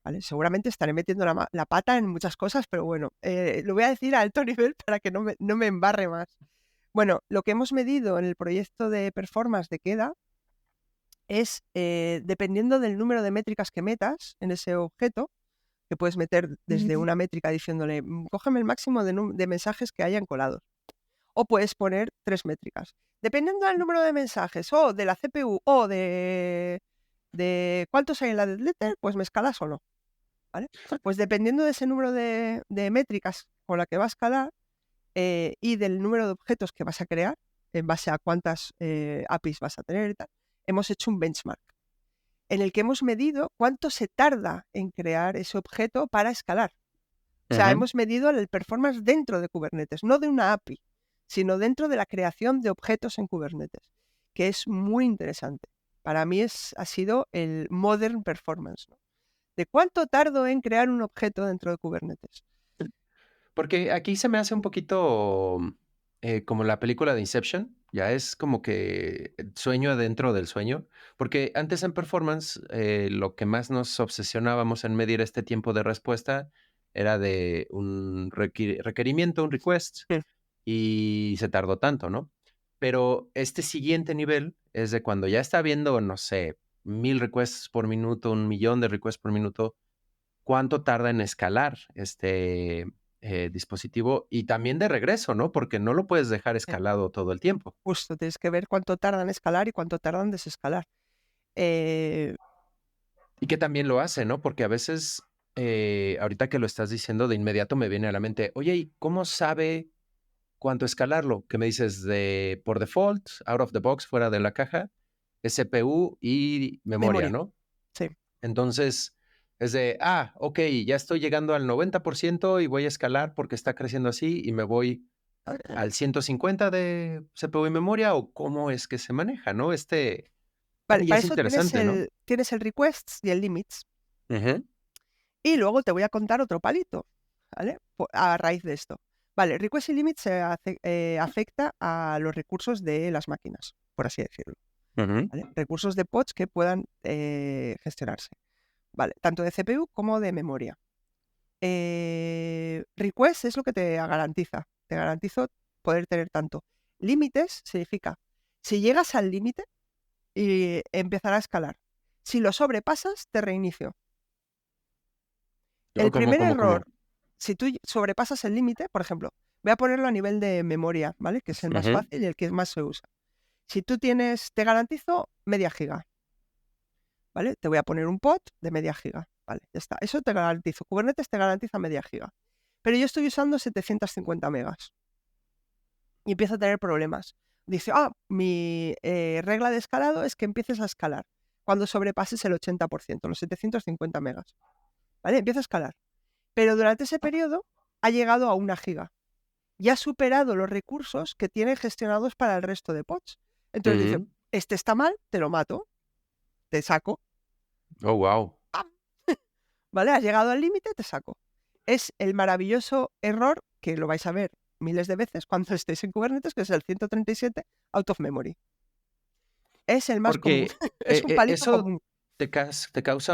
¿Vale? Seguramente estaré metiendo la pata en muchas cosas, pero bueno, lo voy a decir a alto nivel para que no me embarre más. Bueno, lo que hemos medido en el proyecto de performance de Queda es, dependiendo del número de métricas que metas en ese objeto, que puedes meter desde una métrica diciéndole, cógeme el máximo de mensajes que hayan colados. O puedes poner 3 métricas. Dependiendo del número de mensajes, o de la CPU, o de cuántos hay en la dead letter, pues me escalas o no. ¿Vale? Pues dependiendo de ese número de métricas con la que va a escalar, y del número de objetos que vas a crear, en base a cuántas APIs vas a tener y tal, hemos hecho un benchmark en el que hemos medido cuánto se tarda en crear ese objeto para escalar. O sea, hemos medido el performance dentro de Kubernetes, no de una API, sino dentro de la creación de objetos en Kubernetes, que es muy interesante. Para mí ha sido el modern performance, ¿no? de cuánto tardo en crear un objeto dentro de Kubernetes. Porque aquí se me hace un poquito como la película de Inception, ya es como que el sueño dentro del sueño, porque antes en performance lo que más nos obsesionábamos en medir este tiempo de respuesta era de un requerimiento, un request, Sí. y se tardó tanto, ¿no? Pero este siguiente nivel es de cuando ya está habiendo, no sé, 1000 requests por minuto, 1 millón de requests por minuto, cuánto tarda en escalar este dispositivo y también de regreso, ¿no? Porque no lo puedes dejar escalado todo el tiempo. Justo, tienes que ver cuánto tardan en escalar y cuánto tardan en desescalar. Eh, Y que también lo hace, ¿no? Porque a veces, ahorita que lo estás diciendo, de inmediato me viene a la mente, oye, ¿y cómo sabe cuánto escalarlo? ¿Qué me dices de por default, out of the box, fuera de la caja, es CPU y memoria, memoria, ¿no? sí. Entonces, es de, ok, ya estoy llegando al 90% y voy a escalar porque está creciendo así y me voy al 150 de CPU y memoria, o cómo es que se maneja, ¿no? Vale, Y para es eso interesante, ¿no? tienes el requests y el limits. Ujú. Y luego te voy a contar otro palito, ¿vale? A raíz de esto. Vale, request y limit afecta a los recursos de las máquinas, por así decirlo. Ujú. ¿Vale? Recursos de pods que puedan gestionarse. Vale, tanto de CPU como de memoria. Request es lo que te garantiza. Te garantizo poder tener tanto. Límites significa, si llegas al límite y empezará a escalar. Si lo sobrepasas, te reinicio. El ¿Cómo, primer cómo, error, cómo? si tú sobrepasas el límite, por ejemplo, voy a ponerlo a nivel de memoria, ¿vale? Que es el más Ujú. fácil y el que más se usa. Si tú tienes, te garantizo media giga, ¿vale? Te voy a poner un pod de media giga, ¿vale? Ya está. Eso te garantizo. Kubernetes te garantiza media giga. Pero yo estoy usando 750 megas y empiezo a tener problemas. Dice, mi regla de escalado es que empieces a escalar cuando sobrepases el 80%, los 750 megas, ¿vale? Empieza a escalar. Pero durante ese periodo ha llegado a 1 giga y ha superado los recursos que tiene gestionados para el resto de pods. Entonces dice, Ujú. este está mal, te lo mato, te saco, Oh, wow. ¿vale? Has llegado al límite, te saco. Es el maravilloso error que lo vais a ver miles de veces cuando estéis en Kubernetes, que es el 137 out of memory. Es el más común, Porque es un palito eso común. te causa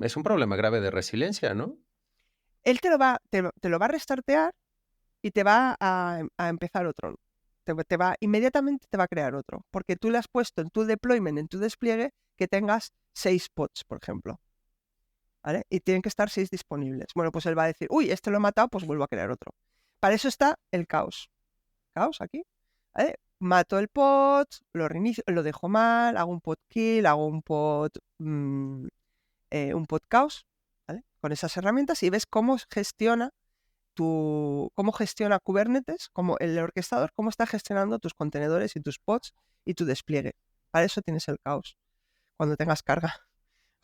es un problema grave de resiliencia, ¿no? Él te lo va a restartear y te va a empezar otro. Inmediatamente te va a crear otro, porque tú le has puesto en tu deployment, en tu despliegue, que tengas 6 pods, por ejemplo, ¿vale? Y tienen que estar 6 disponibles. Bueno, pues él va a decir, uy, este lo he matado, pues vuelvo a crear otro. Para eso está el caos. Caos aquí, ¿vale? Mato el pod, lo reinicio, lo dejo mal, hago un pod kill, hago un pod caos, ¿vale? Con esas herramientas y ves cómo gestiona Kubernetes, como el orquestador, cómo está gestionando tus contenedores y tus pods y tu despliegue. Para eso tienes el caos, cuando tengas carga,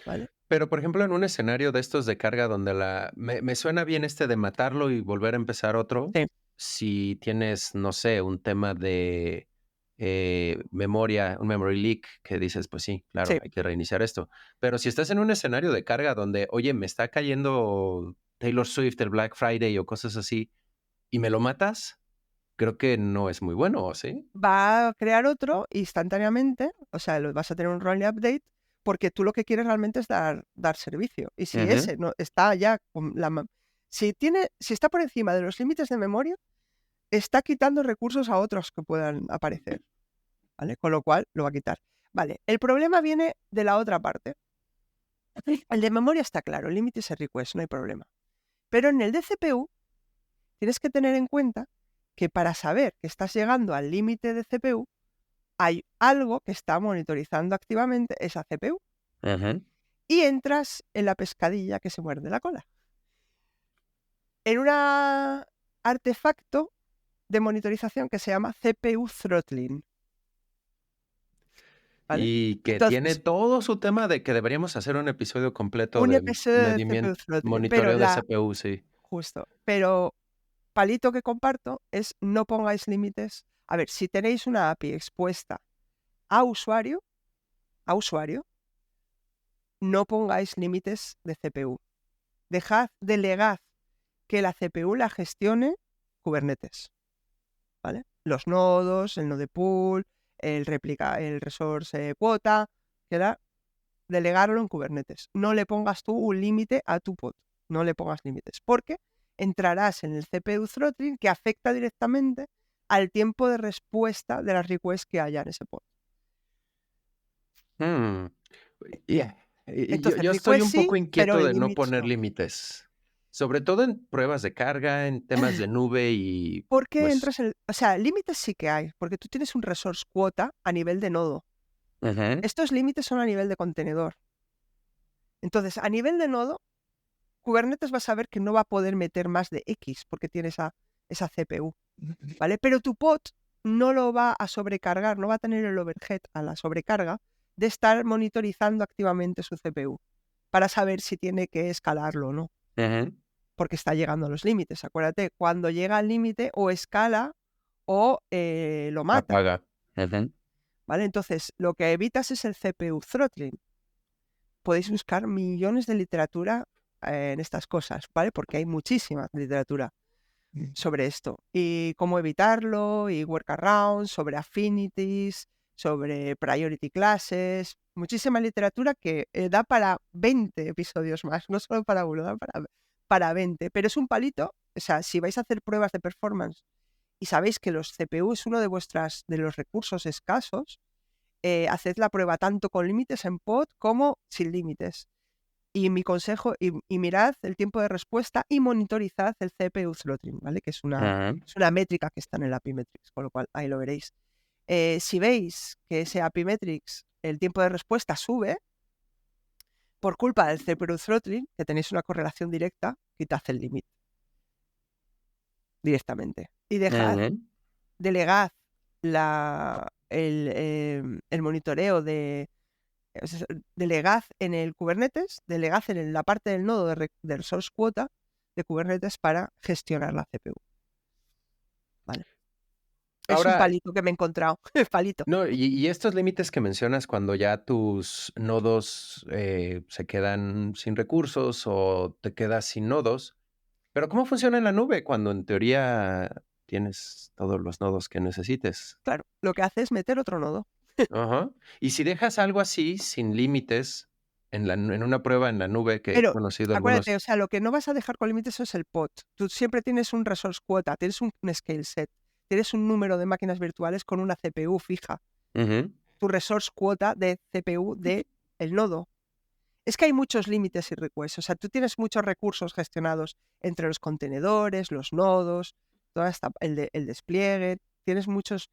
¿vale? Pero, por ejemplo, en un escenario de estos de carga donde me suena bien este de matarlo y volver a empezar otro, Sí. si tienes, no sé, un tema de memoria, un memory leak, que dices, pues sí, claro, Sí. hay que reiniciar esto. Pero si estás en un escenario de carga donde, oye, me está cayendo Taylor Swift, el Black Friday o cosas así, y me lo matas, creo que no es muy bueno, ¿o sí? Va a crear otro instantáneamente, o sea, vas a tener un rolling update, porque tú lo que quieres realmente es dar servicio. Y si Ujú. ese no está ya con si está por encima de los límites de memoria, está quitando recursos a otros que puedan aparecer, ¿vale? Con lo cual lo va a quitar. Vale, el problema viene de la otra parte. El de memoria está claro, el límite es el request, no hay problema. Pero en el de CPU tienes que tener en cuenta que para saber que estás llegando al límite de CPU, hay algo que está monitorizando activamente esa CPU Ujú. y entras en la pescadilla que se muerde la cola. En un artefacto de monitorización que se llama CPU throttling, ¿vale? Y que tiene Entonces, todo su tema de que deberíamos hacer un episodio completo un de episodio de CPU throttling, monitoreo de CPU, sí. pero palito que comparto es no pongáis límites. A ver, si tenéis una API expuesta a usuario, no pongáis límites de CPU. Delegad que la CPU la gestione Kubernetes, ¿vale? Los nodos, el node pool, el resource quota, delegarlo en Kubernetes. No le pongas tú un límite a tu pod, no le pongas límites, porque entrarás en el CPU throttling que afecta directamente al tiempo de respuesta de las requests que haya en ese pod. Mm. Bien. Y Entonces, yo estoy request un poco sí, pero inquieto de no limits poner no. límites, sobre todo en pruebas de carga, en temas de nube y ¿Por qué pues, entras en o sea, límites sí que hay, porque tú tienes un resource quota a nivel de nodo. Ujú. Estos límites son a nivel de contenedor. Entonces, a nivel de nodo, Kubernetes va a saber que no va a poder meter más de X porque tiene esa CPU, ¿vale? Pero tu pod no lo va a sobrecargar, no va a tener el overhead a la sobrecarga de estar monitorizando activamente su CPU para saber si tiene que escalarlo o no, Ujú. porque está llegando a los límites. Acuérdate, cuando llega al límite o escala o lo mata, apaga. Ujú. ¿vale? Entonces, lo que evitas es el CPU throttling. Podéis buscar millones de literatura en estas cosas, ¿vale? Porque hay muchísima literatura sobre esto. Y cómo evitarlo, y workarounds, sobre affinities, sobre priority classes. Muchísima literatura que da para 20 episodios más, no solo para uno, da para 20. Pero es un palito, o sea, si vais a hacer pruebas de performance y sabéis que los CPU es uno de los recursos escasos, haced la prueba tanto con límites en pod como sin límites. Y mi consejo, y mirad el tiempo de respuesta y monitorizad el CPU throttling, ¿vale? Que es una métrica que está en el API Metrics, con lo cual ahí lo veréis. Si veis que ese API Metrics, el tiempo de respuesta sube, por culpa del CPU throttling, que tenéis una correlación directa, quitad el límite directamente. Y delegad el monitoreo delegad en el Kubernetes, delegad en la parte del nodo de resource quota de Kubernetes para gestionar la CPU. Vale. Es un Ahora, palito que me he encontrado. Palito. no, y estos límites que mencionas cuando ya tus nodos se quedan sin recursos o te quedas sin nodos, pero ¿cómo funciona en la nube cuando en teoría tienes todos los nodos que necesites? Claro, lo que hace es meter otro nodo. Ajá. Y si dejas algo así, sin límites, en una prueba en la nube, que he Pero conocido acuérdate, algunos. o sea, lo que no vas a dejar con límites es el pod. Tú siempre tienes un resource quota, tienes un scale set, tienes un número de máquinas virtuales con una CPU fija. Ujú. Tu resource quota de CPU de el nodo. Es que hay muchos límites y requests, o sea, tú tienes muchos recursos gestionados entre los contenedores, los nodos, el despliegue, tienes muchos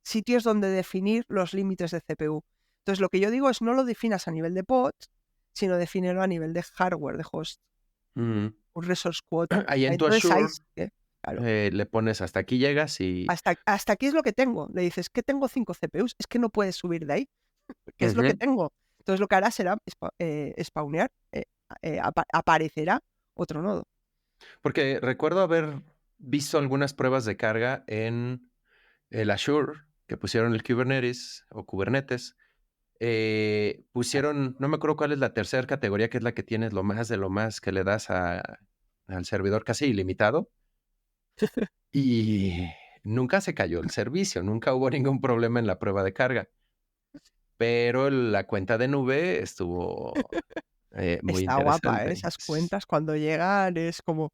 sitios donde definir los límites de CPU. Entonces, lo que yo digo es no lo definas a nivel de pod, sino defínelo a nivel de hardware, de host, Mm. un resource quota. Ahí en tu Entonces, ahí Azure sí que, claro, le pones hasta aquí llegas y hasta aquí es lo que tengo. Le dices, ¿qué tengo 5 CPUs? Es que no puedes subir de ahí. ¿Qué es lo que Ujú. tengo? Entonces lo que hará será spawnear, aparecerá otro nodo. porque recuerdo haber visto algunas pruebas de carga en el Azure, que pusieron el Kubernetes o Kubernetes, pusieron, no me acuerdo cuál es la tercera categoría, que es la que tienes lo más de lo más que le das al servidor casi ilimitado, y nunca se cayó el servicio, nunca hubo ningún problema en la prueba de carga, pero la cuenta de nube estuvo muy Está guapa, ¿eh? interesante. Esas cuentas cuando llegan es como...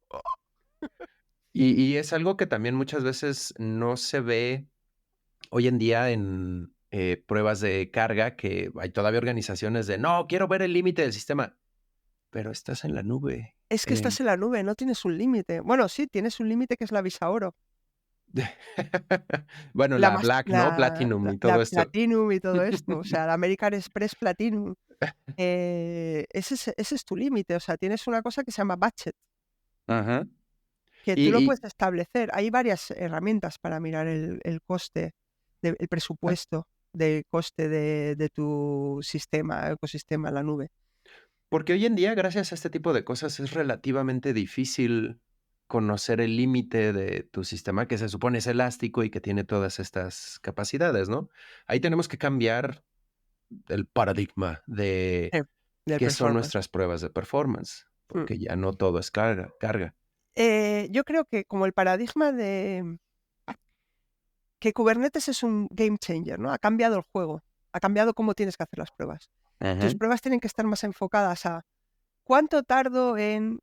Y es algo que también muchas veces no se ve hoy en día en pruebas de carga, que hay todavía organizaciones de, no, quiero ver el límite del sistema, pero estás en la nube. Es que estás en la nube, no tienes un límite. Bueno, sí, tienes un límite que es la visa oro. Bueno, La, la más, Black, ¿no? Platinum y la todo esto. Platinum y todo esto. O sea, la American Express Platinum. Ese es tu límite. O sea, tienes una cosa que se llama budget, Ajá. que tú lo Y, puedes establecer. Hay varias herramientas para mirar el coste, el presupuesto del coste de tu ecosistema en la nube. porque hoy en día, gracias a este tipo de cosas, es relativamente difícil conocer el límite de tu sistema, que se supone es elástico y que tiene todas estas capacidades, ¿no? Ahí tenemos que cambiar el paradigma de del qué son performance. nuestras pruebas de performance, Mm. porque ya no todo es carga. Yo creo que como el paradigma de que Kubernetes es un game changer, ¿no? Ha cambiado el juego, ha cambiado cómo tienes que hacer las pruebas. Ajá. Tus pruebas tienen que estar más enfocadas a cuánto tardo en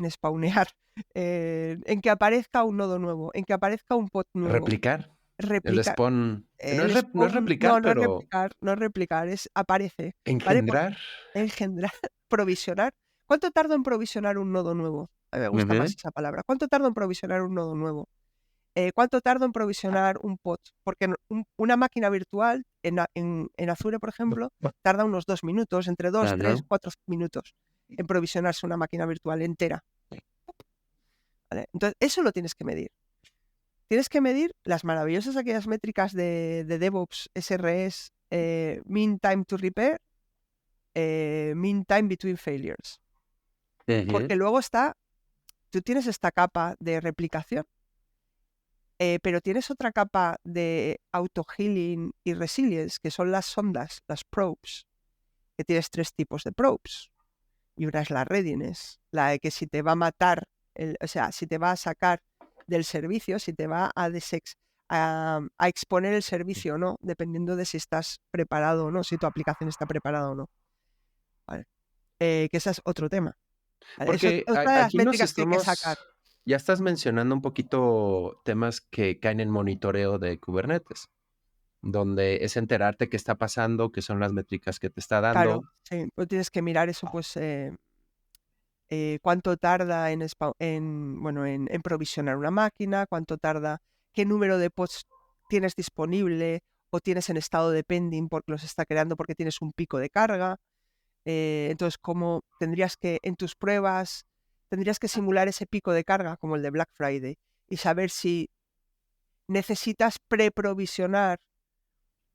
spawnear, en que aparezca un nodo nuevo, en que aparezca un pod nuevo. Replicar. El Replicar. spawn. No El es spawn, replicar, no es pero replicar, no es replicar, es aparece, ¿vale? engendrar. Engendrar, provisionar. ¿Cuánto tardo en provisionar un nodo nuevo? A mí me gusta más Ujú. esa palabra. ¿Cuánto tardo en provisionar un nodo nuevo? ¿Cuánto tardo en provisionar un pod? Porque una máquina virtual en Azure, por ejemplo, tarda unos 2 minutos, entre 2, Ajá. 3, 4 minutos en provisionarse una máquina virtual entera. ¿Vale? Entonces, eso lo tienes que medir. Tienes que medir las maravillosas aquellas métricas de DevOps, SRS, Mean Time to Repair, Mean Time Between Failures. Ujú. Porque luego tú tienes esta capa de replicación, pero tienes otra capa de auto-healing y resilience, que son las sondas, las probes, que tienes 3 tipos de probes. Y una es la readiness, la de que si te va a matar, o sea, si te va a sacar del servicio, si te va a exponer el servicio o no, dependiendo de si estás preparado o no, si tu aplicación está preparada o no. ¿Vale? Que ese es otro tema. ¿Vale? Eso es Porque otra de las aquí nos métricas que hay que sacar. ya estás mencionando un poquito temas que caen en monitoreo de Kubernetes, donde es enterarte qué está pasando, qué son las métricas que te está Claro, dando. sí, pues tienes que mirar eso, pues cuánto tarda en provisionar una máquina, cuánto tarda, qué número de pods tienes disponible o tienes en estado de pending porque los está creando porque tienes un pico de carga. Entonces, cómo en tus pruebas, tendrías que simular ese pico de carga como el de Black Friday y saber si necesitas preprovisionar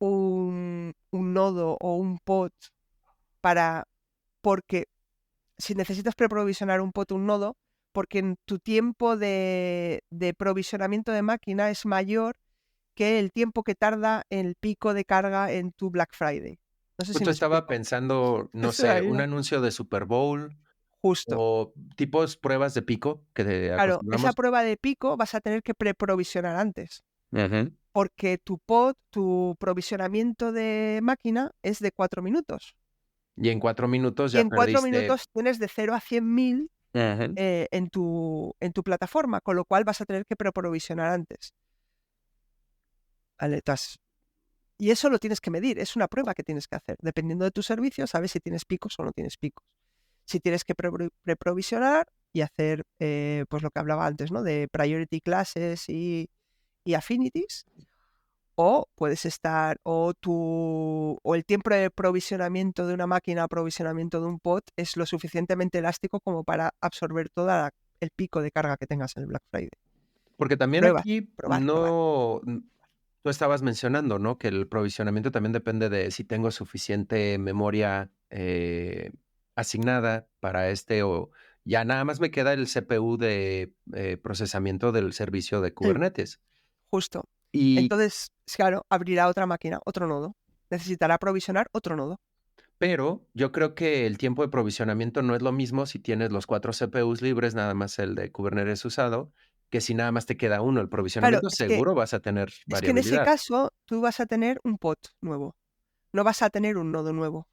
un nodo o un pod porque si necesitas preprovisionar un pod o un nodo, porque en tu tiempo de provisionamiento de máquina es mayor que el tiempo que tarda el pico de carga en tu Black Friday. No sé si Justo me estaba explico. pensando, no Esa sé, es un la- anuncio de Super Bowl Justo. o tipos pruebas de pico que Claro, esa acostumbramos. prueba de pico vas a tener que preprovisionar antes, Ajá. porque tu provisionamiento de máquina es de 4 minutos. Y en 4 minutos Y ya en 4 perdiste. minutos tienes de 0 a 100.000 Ajá. en tu plataforma, con lo cual vas a tener que preprovisionar antes. ¿Vale? Entonces, y eso lo tienes que medir, es una prueba que tienes que hacer. Dependiendo de tu servicio, sabes si tienes picos o no tienes picos. Si tienes que preprovisionar y hacer pues lo que hablaba antes, ¿no? De priority classes y affinities, o puedes estar, o el tiempo de provisionamiento de una máquina a provisionamiento de un pod es lo suficientemente elástico como para absorber el pico de carga que tengas en el Black Friday. Porque también Pruebas, aquí probar. tú estabas mencionando, ¿no? Que el provisionamiento también depende de si tengo suficiente memoria asignada para o ya nada más me queda el CPU de procesamiento del servicio de Sí, Kubernetes. justo. Y, Entonces, claro, abrirá otra máquina, otro nodo. Necesitará provisionar otro nodo. pero yo creo que el tiempo de provisionamiento no es lo mismo si tienes los 4 CPUs libres, nada más el de Kubernetes usado, que si nada más te queda uno. El Claro, provisionamiento seguro vas a tener es que en ese variabilidad. caso tú vas a tener un pod nuevo. No vas a tener un nodo nuevo.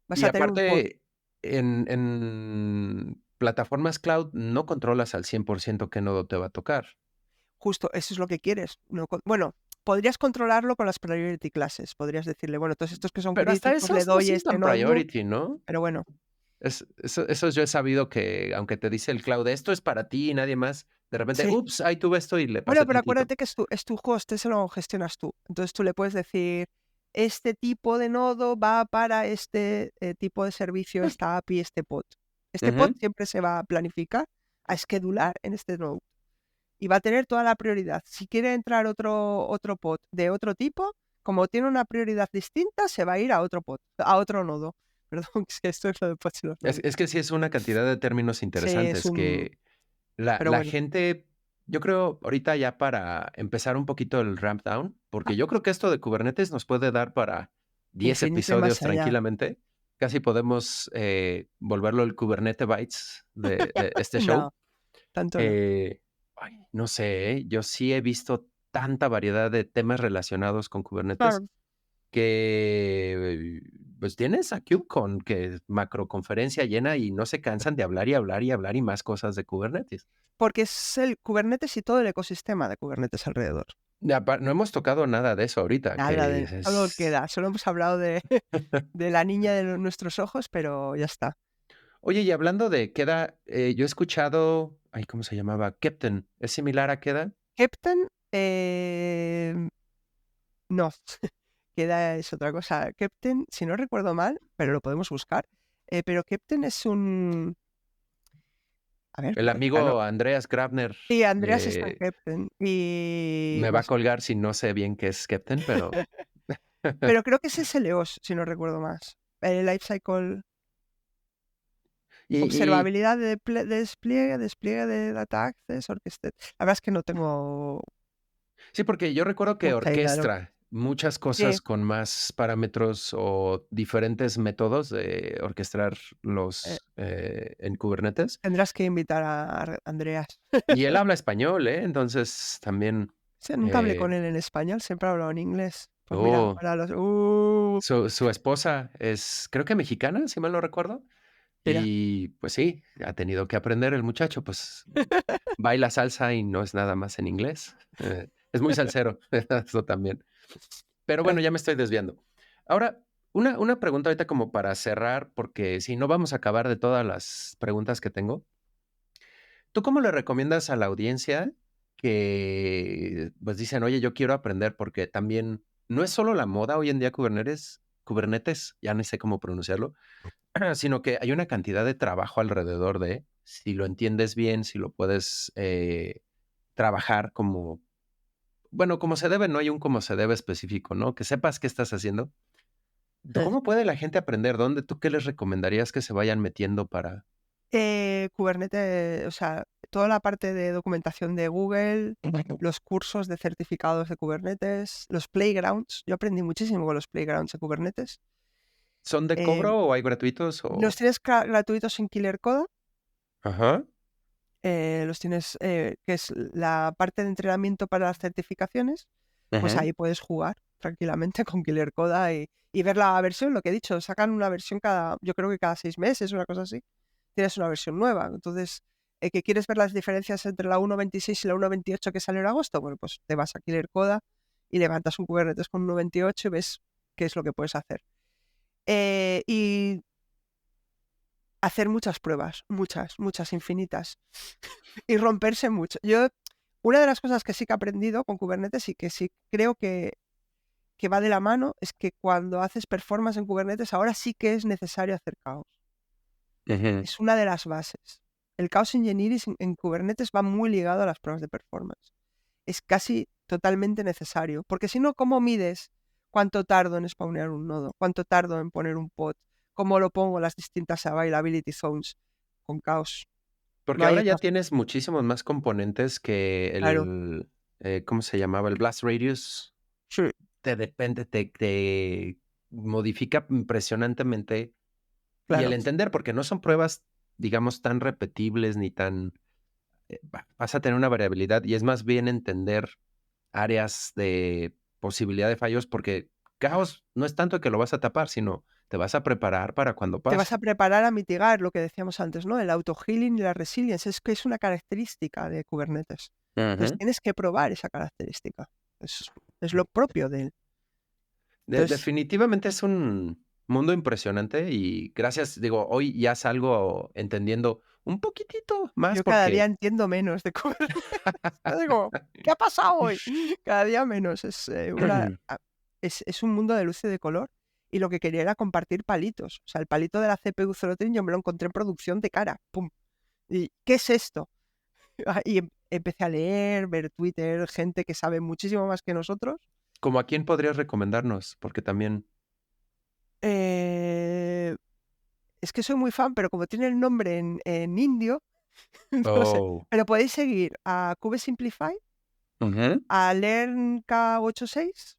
Vas Y a tener un pod. aparte, en plataformas cloud no controlas al 100% qué nodo te va a tocar. Justo, eso es lo que quieres. Bueno, podrías controlarlo con las priority classes. Podrías decirle, bueno, todos estos que son Pero hasta críticos le esos no doy son este tan notebook, priority, ¿no? pero bueno. Esos yo he sabido que, aunque te dice el cloud, esto es para ti y nadie más, de repente, Sí. ups, ahí tuve esto y le Bueno, pasé pero tantito. acuérdate que es tu host, ese lo gestionas tú. Entonces tú le puedes decir, este tipo de nodo va para este tipo de servicio, esta API, este pod. Este pod Ajá. siempre se va a planificar, a schedular en este node. Y va a tener toda la prioridad. Si quiere entrar otro pod de otro tipo, como tiene una prioridad distinta, se va a ir a otro pod, a otro nodo. Perdón, es que esto es lo de pods y los nodos. Es que sí es una cantidad de términos Sí, es interesantes un... que la Pero bueno, gente Yo creo ahorita ya para empezar un poquito el ramp down, porque yo creo que esto de Kubernetes nos puede dar para 10 Infinito y episodios más allá. tranquilamente. Casi podemos volverlo el Kubernetes Bytes de este show. No, tanto no. Ay, no sé, yo sí he visto tanta variedad de temas relacionados con Kubernetes Claro, que pues tienes a KubeCon, que es macroconferencia llena y no se cansan de hablar y hablar y hablar y más cosas de Kubernetes. porque es el Kubernetes y todo el ecosistema de Kubernetes alrededor. No hemos tocado nada de eso ahorita, Nada que de todo queda. Solo hemos hablado de, de la niña de nuestros ojos, pero ya está. Oye, y hablando de Queda, yo he escuchado, ay, ¿cómo se llamaba? Captain, ¿es similar a Queda? Captain, no, queda es otra cosa. Captain, si no recuerdo mal, pero lo podemos buscar. Pero Captain es un. A ver, El claro. amigo Andreas Grabner Sí, Andreas está en Captain. Y me va a más. colgar si no sé bien qué es Captain, pero Pero creo que es SLOs, si no recuerdo más. El Lifecycle. y Observabilidad de despliegue de data access, orchestrate. La verdad es que no tengo sí, porque yo recuerdo que mucha idea. orquestra muchas Sí, cosas con más parámetros o diferentes métodos de orquestar eh, los en Kubernetes. tendrás que invitar a Andreas. Y él habla español, ¿eh? Entonces también, Sí, nunca hablé con él en español, siempre he hablado en inglés. Pues mira, oh, ahora los. su esposa es, creo que mexicana, si mal no recuerdo. Mira. Y pues sí, ha tenido que aprender el muchacho, pues baila salsa y no es nada más en inglés. Es muy salsero, eso también. Pero eh, bueno, ya me estoy desviando. Ahora, una pregunta ahorita como para cerrar, porque si no vamos a acabar de todas las preguntas que tengo. ¿Tú cómo le recomiendas a la audiencia que pues dicen, oye, yo quiero aprender? Porque también no es solo la moda hoy en día Kubernetes, ya no sé cómo pronunciarlo, sino que hay una cantidad de trabajo alrededor de, si lo entiendes bien, si lo puedes trabajar como, bueno, como se debe, no hay un como se debe específico, ¿no? Que sepas qué estás haciendo. eh. ¿Cómo puede la gente aprender? ¿Dónde tú qué les recomendarías que se vayan metiendo para? Kubernetes, o sea, toda la parte de documentación de Google, los cursos de certificados de Kubernetes, los playgrounds. Yo aprendí muchísimo con los playgrounds de Kubernetes. ¿Son de Eh, cobro o hay gratuitos los o? tienes gratuitos en Killer Code. Ajá. Los tienes, que es la parte de entrenamiento para las certificaciones, pues Ajá. ahí puedes jugar tranquilamente con Killer Coda y ver la versión, lo que he dicho, sacan una versión yo creo que cada 6 meses, una cosa así, tienes una versión nueva. Entonces, que quieres ver las diferencias entre la 1.26 y la 1.28 que salió en agosto, bueno, pues te vas a Killer Coda y levantas un Kubernetes con 1.28 y ves qué es lo que puedes hacer. Y hacer muchas pruebas, muchas, infinitas. Y romperse mucho. Una de las cosas que sí que he aprendido con Kubernetes y que sí creo que va de la mano es que cuando haces performance en Kubernetes, ahora sí que es necesario hacer caos. Ajá. Es una de las bases. El caos engineering en Kubernetes va muy ligado a las pruebas de performance. Es casi totalmente necesario, porque si no, ¿cómo mides cuánto tardo en spawnear un nodo? ¿Cuánto tardo en poner un pod? ¿Cómo lo pongo en las distintas availability zones con caos? No Porque hay ahora ya otra. tienes muchísimos más componentes que Claro. ¿cómo se llamaba? El Blast Radius. Sí, Te depende, te modifica impresionantemente. Y el claro. entender, porque no son pruebas, digamos, tan repetibles ni tan... vas a tener una variabilidad y es más bien entender áreas de posibilidad de fallos, porque caos no es tanto que lo vas a tapar, sino te vas a preparar para cuando Te vas pase. a preparar a mitigar lo que decíamos antes, ¿no? El auto-healing y la resilience. Es que es una característica de Kubernetes. Entonces Ajá. tienes que probar esa característica. Es lo propio de él. Entonces, Definitivamente es un mundo impresionante y gracias, digo, hoy ya salgo entendiendo un poquitito más yo cada día porque entiendo menos de Kubernetes. Yo digo, ¿qué ha pasado hoy? Cada día menos. Es un mundo de luz y de color. Y lo que quería era compartir palitos. O sea, el palito de la CPU Thin yo me lo encontré en producción de cara. ¡Pum! ¿Y qué es esto? Y empecé a leer, ver Twitter, gente que sabe muchísimo más que nosotros. como a quién podrías recomendarnos, porque también Eh, es que soy muy fan, pero como tiene el nombre en indio, No lo sé. Oh, Pero podéis seguir a Kubesimplify, Ujú, a Learn K86,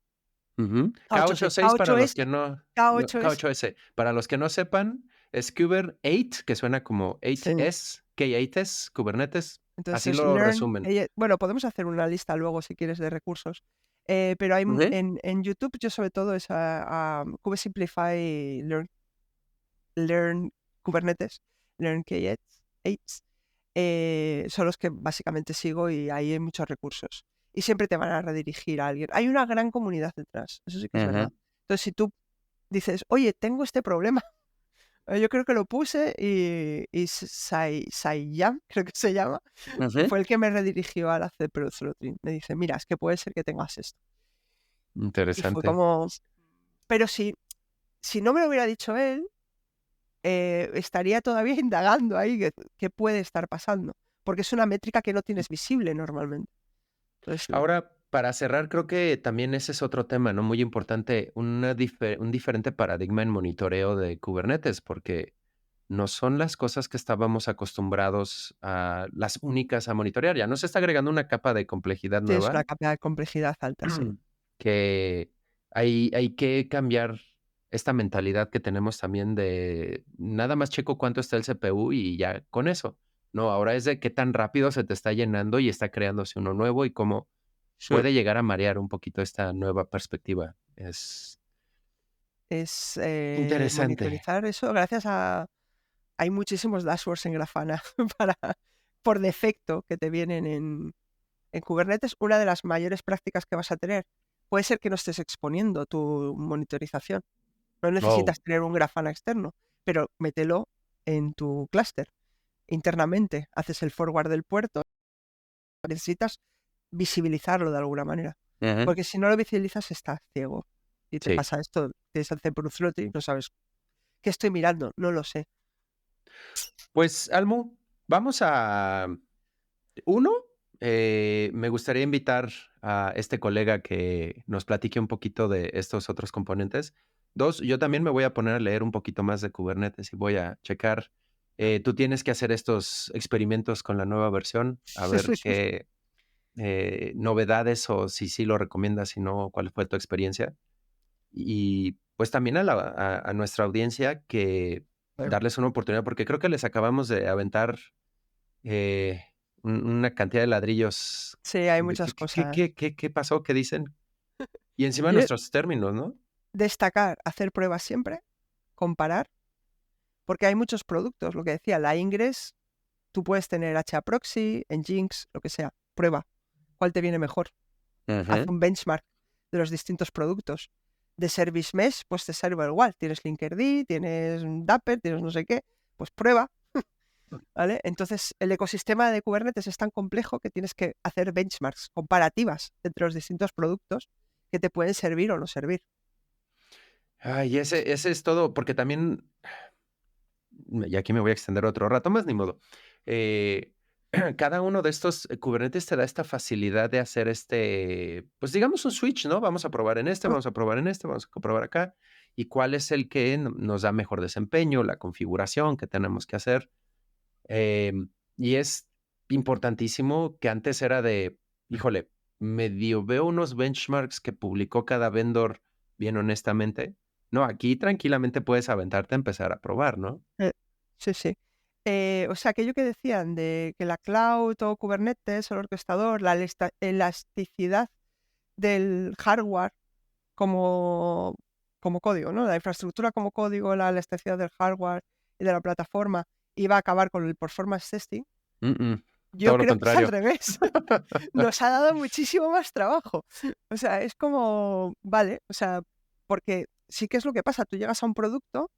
ujú. K86, K86 para los K8S, que no, K8S. K8S. Para los que no sepan, es Kuber 8, que suena como Sí. 8S, K8S, Kubernetes. Así Entonces, lo resumen. bueno, podemos hacer una lista luego si quieres de recursos. Pero hay Ok. en YouTube, yo sobre todo es a Kubesimplify Learn Kubernetes, Learn K8, son los que básicamente sigo y ahí hay muchos recursos. Y siempre te van a redirigir a alguien. Hay una gran comunidad detrás, eso sí que es verdad. Ujú, Entonces, si tú dices, oye, tengo este problema, yo creo que lo puse y Saiyam, creo que se llama, ujú. fue el que me redirigió a la CPU Throttling. Me dice, mira, es que puede ser que tengas esto. Y fue Interesante. como, pero si no me lo hubiera dicho él, estaría todavía indagando ahí qué puede estar pasando, porque es una métrica que no tienes visible normalmente. Entonces, Ahora, para cerrar, creo que también ese es otro tema, ¿no? Muy importante, un diferente paradigma en monitoreo de Kubernetes, porque no son las cosas que estábamos acostumbrados a las únicas a monitorear. Ya nos está agregando una capa de complejidad tienes nueva una capa de complejidad alta, sí. que hay que cambiar esta mentalidad que tenemos también de nada más checo cuánto está el CPU y ya con eso. No, ahora es de qué tan rápido se te está llenando y está creándose uno nuevo y cómo Sí. puede llegar a marear un poquito esta nueva perspectiva. Es Es interesante. monitorizar eso gracias a... Hay muchísimos dashboards en Grafana para, por defecto que te vienen en Kubernetes. Una de las mayores prácticas que vas a tener puede ser que no estés exponiendo tu monitorización. No Oh, necesitas tener un Grafana externo, pero mételo en tu clúster internamente. Haces el forward del puerto. Necesitas visibilizarlo de alguna manera. Ujú. Porque si no lo visibilizas, estás ciego. Y te sí. pasa esto, tienes el CPU Throttling y no sabes qué estoy mirando, no lo sé. Pues, Almu, vamos a uno, me gustaría invitar a este colega que nos platique un poquito de estos otros componentes. Dos, yo también me voy a poner a leer un poquito más de Kubernetes y voy a checar. Tú tienes que hacer estos experimentos con la nueva versión, a ver qué novedades o si sí lo recomiendas, si no, cuál fue tu experiencia. Y pues también a nuestra audiencia que Bueno, darles una oportunidad, porque creo que les acabamos de aventar eh, una cantidad de ladrillos. sí, hay De muchas cosas. qué pasó? ¿Qué dicen? Y encima Yo nuestros términos, ¿no? destacar, hacer pruebas siempre, comparar, porque hay muchos productos. Lo que decía, la Ingress, tú puedes tener HAProxy, Nginx, lo que sea. Prueba. ¿Cuál te viene mejor? Haz Ujú. un benchmark de los distintos productos. De Service Mesh, pues te sirve igual. Tienes Linkerd, tienes Dapper, tienes no sé qué. Pues prueba, ¿vale? Entonces, el ecosistema de Kubernetes es tan complejo que tienes que hacer benchmarks comparativas entre los distintos productos que te pueden servir o no servir. Ay, ese es todo, porque también, y aquí me voy a extender otro rato más, ni modo. Eh, cada uno de estos Kubernetes te da esta facilidad de hacer pues digamos un switch, ¿no? Vamos a probar en este, vamos a probar en este, vamos a probar acá. Y cuál es el que nos da mejor desempeño, la configuración que tenemos que hacer. Y es importantísimo que antes era de, híjole, medio veo unos benchmarks que publicó cada vendor bien honestamente. No, aquí tranquilamente puedes aventarte a empezar a probar, ¿no? Eh, sí, sí. O sea, aquello que decían de que la cloud o Kubernetes o el orquestador, la elasticidad del hardware como, como código, ¿no? La infraestructura como código, la elasticidad del hardware y de la plataforma iba a acabar con el performance testing. Yo Todo lo creo que es al contrario. revés. Nos ha dado muchísimo más trabajo. O sea, es como, vale, o sea, porque sí que es lo que pasa. Tú llegas a un producto,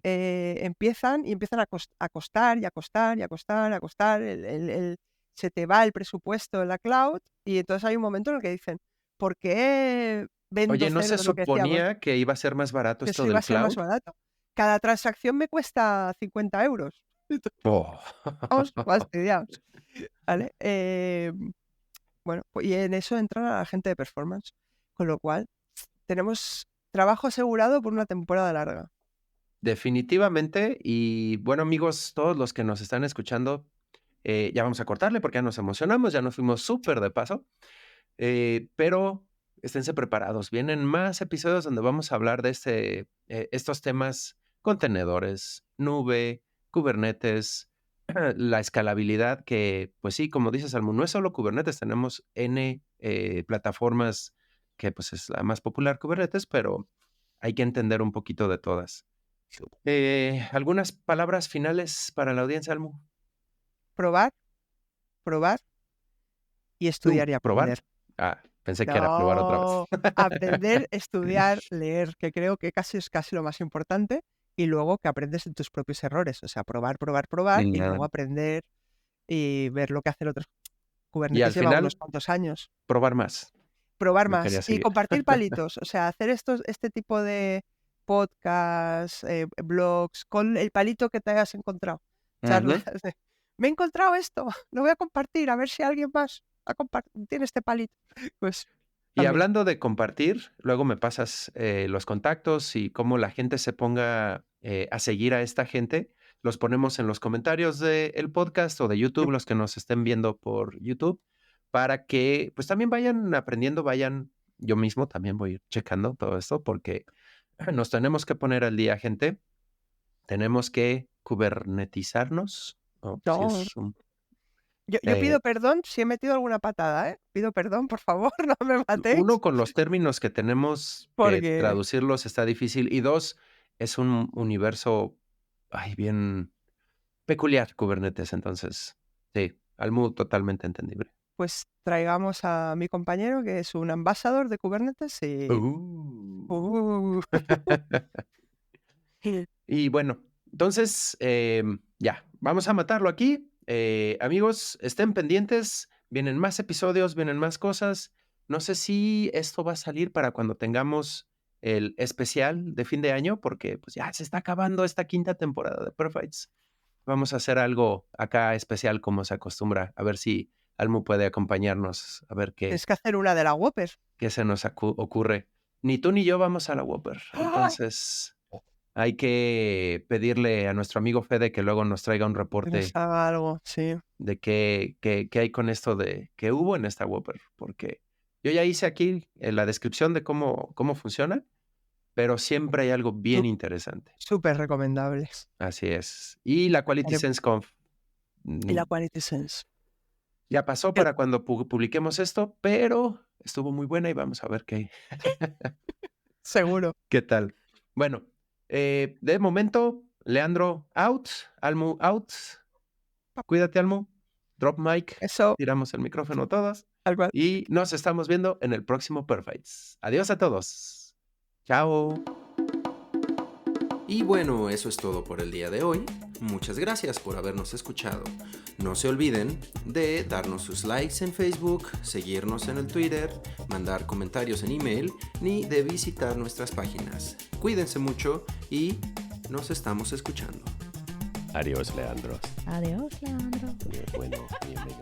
empiezan a costar y a costar y a costar, a costar. Se te va el presupuesto en la cloud y entonces hay un momento en el que dicen, ¿por qué vendo Oye, ¿no se cerdo lo que decíamos? suponía que iba a ser más barato Que esto eso iba del a ser más cloud? barato. Cada transacción me cuesta 50 euros. Oh. Vamos, fastidiados. ¿Vale? Bueno, y en eso entra la gente de performance. Con lo cual, tenemos trabajo asegurado por una temporada larga. Definitivamente. Y bueno, amigos, todos los que nos están escuchando, Ya vamos a cortarle porque ya nos emocionamos, ya nos fuimos súper de paso. Pero esténse preparados. Vienen más episodios donde vamos a hablar de estos temas: contenedores, nube, Kubernetes, la escalabilidad, que pues sí, como dices, Almu, no es solo Kubernetes, tenemos N plataformas que pues es la más popular, Kubernetes, pero hay que entender un poquito de todas. ¿Algunas palabras finales para la audiencia, Almu? Probar y estudiar y ¿Probar? aprender. Pensé que era probar otra vez. No, aprender, estudiar, leer, que creo que es casi lo más importante, y luego que aprendes de tus propios errores, o sea, probar, y luego aprender y ver lo que hacen otros. Y Kubernetes al lleva unos final, cuantos años. probar más. Probar Me más quería y seguir. compartir palitos, o sea, hacer este tipo de podcasts, blogs, con el palito que te hayas encontrado. Charlas de, me he encontrado esto, lo voy a compartir, a ver si alguien más tiene este palito. Pues Y también. hablando de compartir, luego me pasas los contactos y cómo la gente se ponga a seguir a esta gente. Los ponemos en los comentarios del podcast o de YouTube, los que nos estén viendo por YouTube, para que pues también vayan aprendiendo, yo mismo también voy a ir checando todo esto, porque nos tenemos que poner al día, gente. Tenemos que kubernetizarnos. Sí No, es un- yo eh, pido perdón si he metido alguna patada, ¿eh? Pido perdón, por favor, no me matéis, Uno, con los términos que tenemos, que porque traducirlos está difícil. Y dos, es un universo bien peculiar, Kubernetes. Entonces, sí, Almu, totalmente entendible. pues traigamos a mi compañero, que es un ambasador de Kubernetes y... Uh. Y bueno, entonces, ya, vamos a matarlo aquí. Amigos, estén pendientes. Vienen más episodios, vienen más cosas. No sé si esto va a salir para cuando tengamos el especial de fin de año, porque pues ya se está acabando esta quinta temporada de Perfects. Vamos a hacer algo acá especial como se acostumbra. A ver si Almu puede acompañarnos, a ver Tienes que hacer una de la Whopper. qué se nos ocurre. Ni tú ni yo vamos a la Whopper. Entonces, hay que pedirle a nuestro amigo Fede que luego nos traiga un Que reporte nos haga algo, sí. de qué hay con esto de que hubo en esta Whopper, porque yo ya hice aquí la descripción de cómo funciona, pero siempre hay algo bien interesante. Súper recomendables. Así es. Y la Quality Sense Conf Y la Quality Sense. ya pasó para cuando publiquemos esto, pero estuvo muy buena y vamos a ver Seguro. qué tal. Bueno, de momento, Leandro out, Almu out. Cuídate, Almu. Drop mic. Eso, Tiramos el micrófono todas. tal cual. Y nos estamos viendo en el próximo Perfects. Adiós a todos. Chao. Y bueno, eso es todo por el día de hoy. Muchas gracias por habernos escuchado. No se olviden de darnos sus likes en Facebook, seguirnos en el Twitter, mandar comentarios en email, ni de visitar nuestras páginas. Cuídense mucho y nos estamos escuchando. Adiós, Leandro. Adiós, Leandro. Bueno, bienvenido.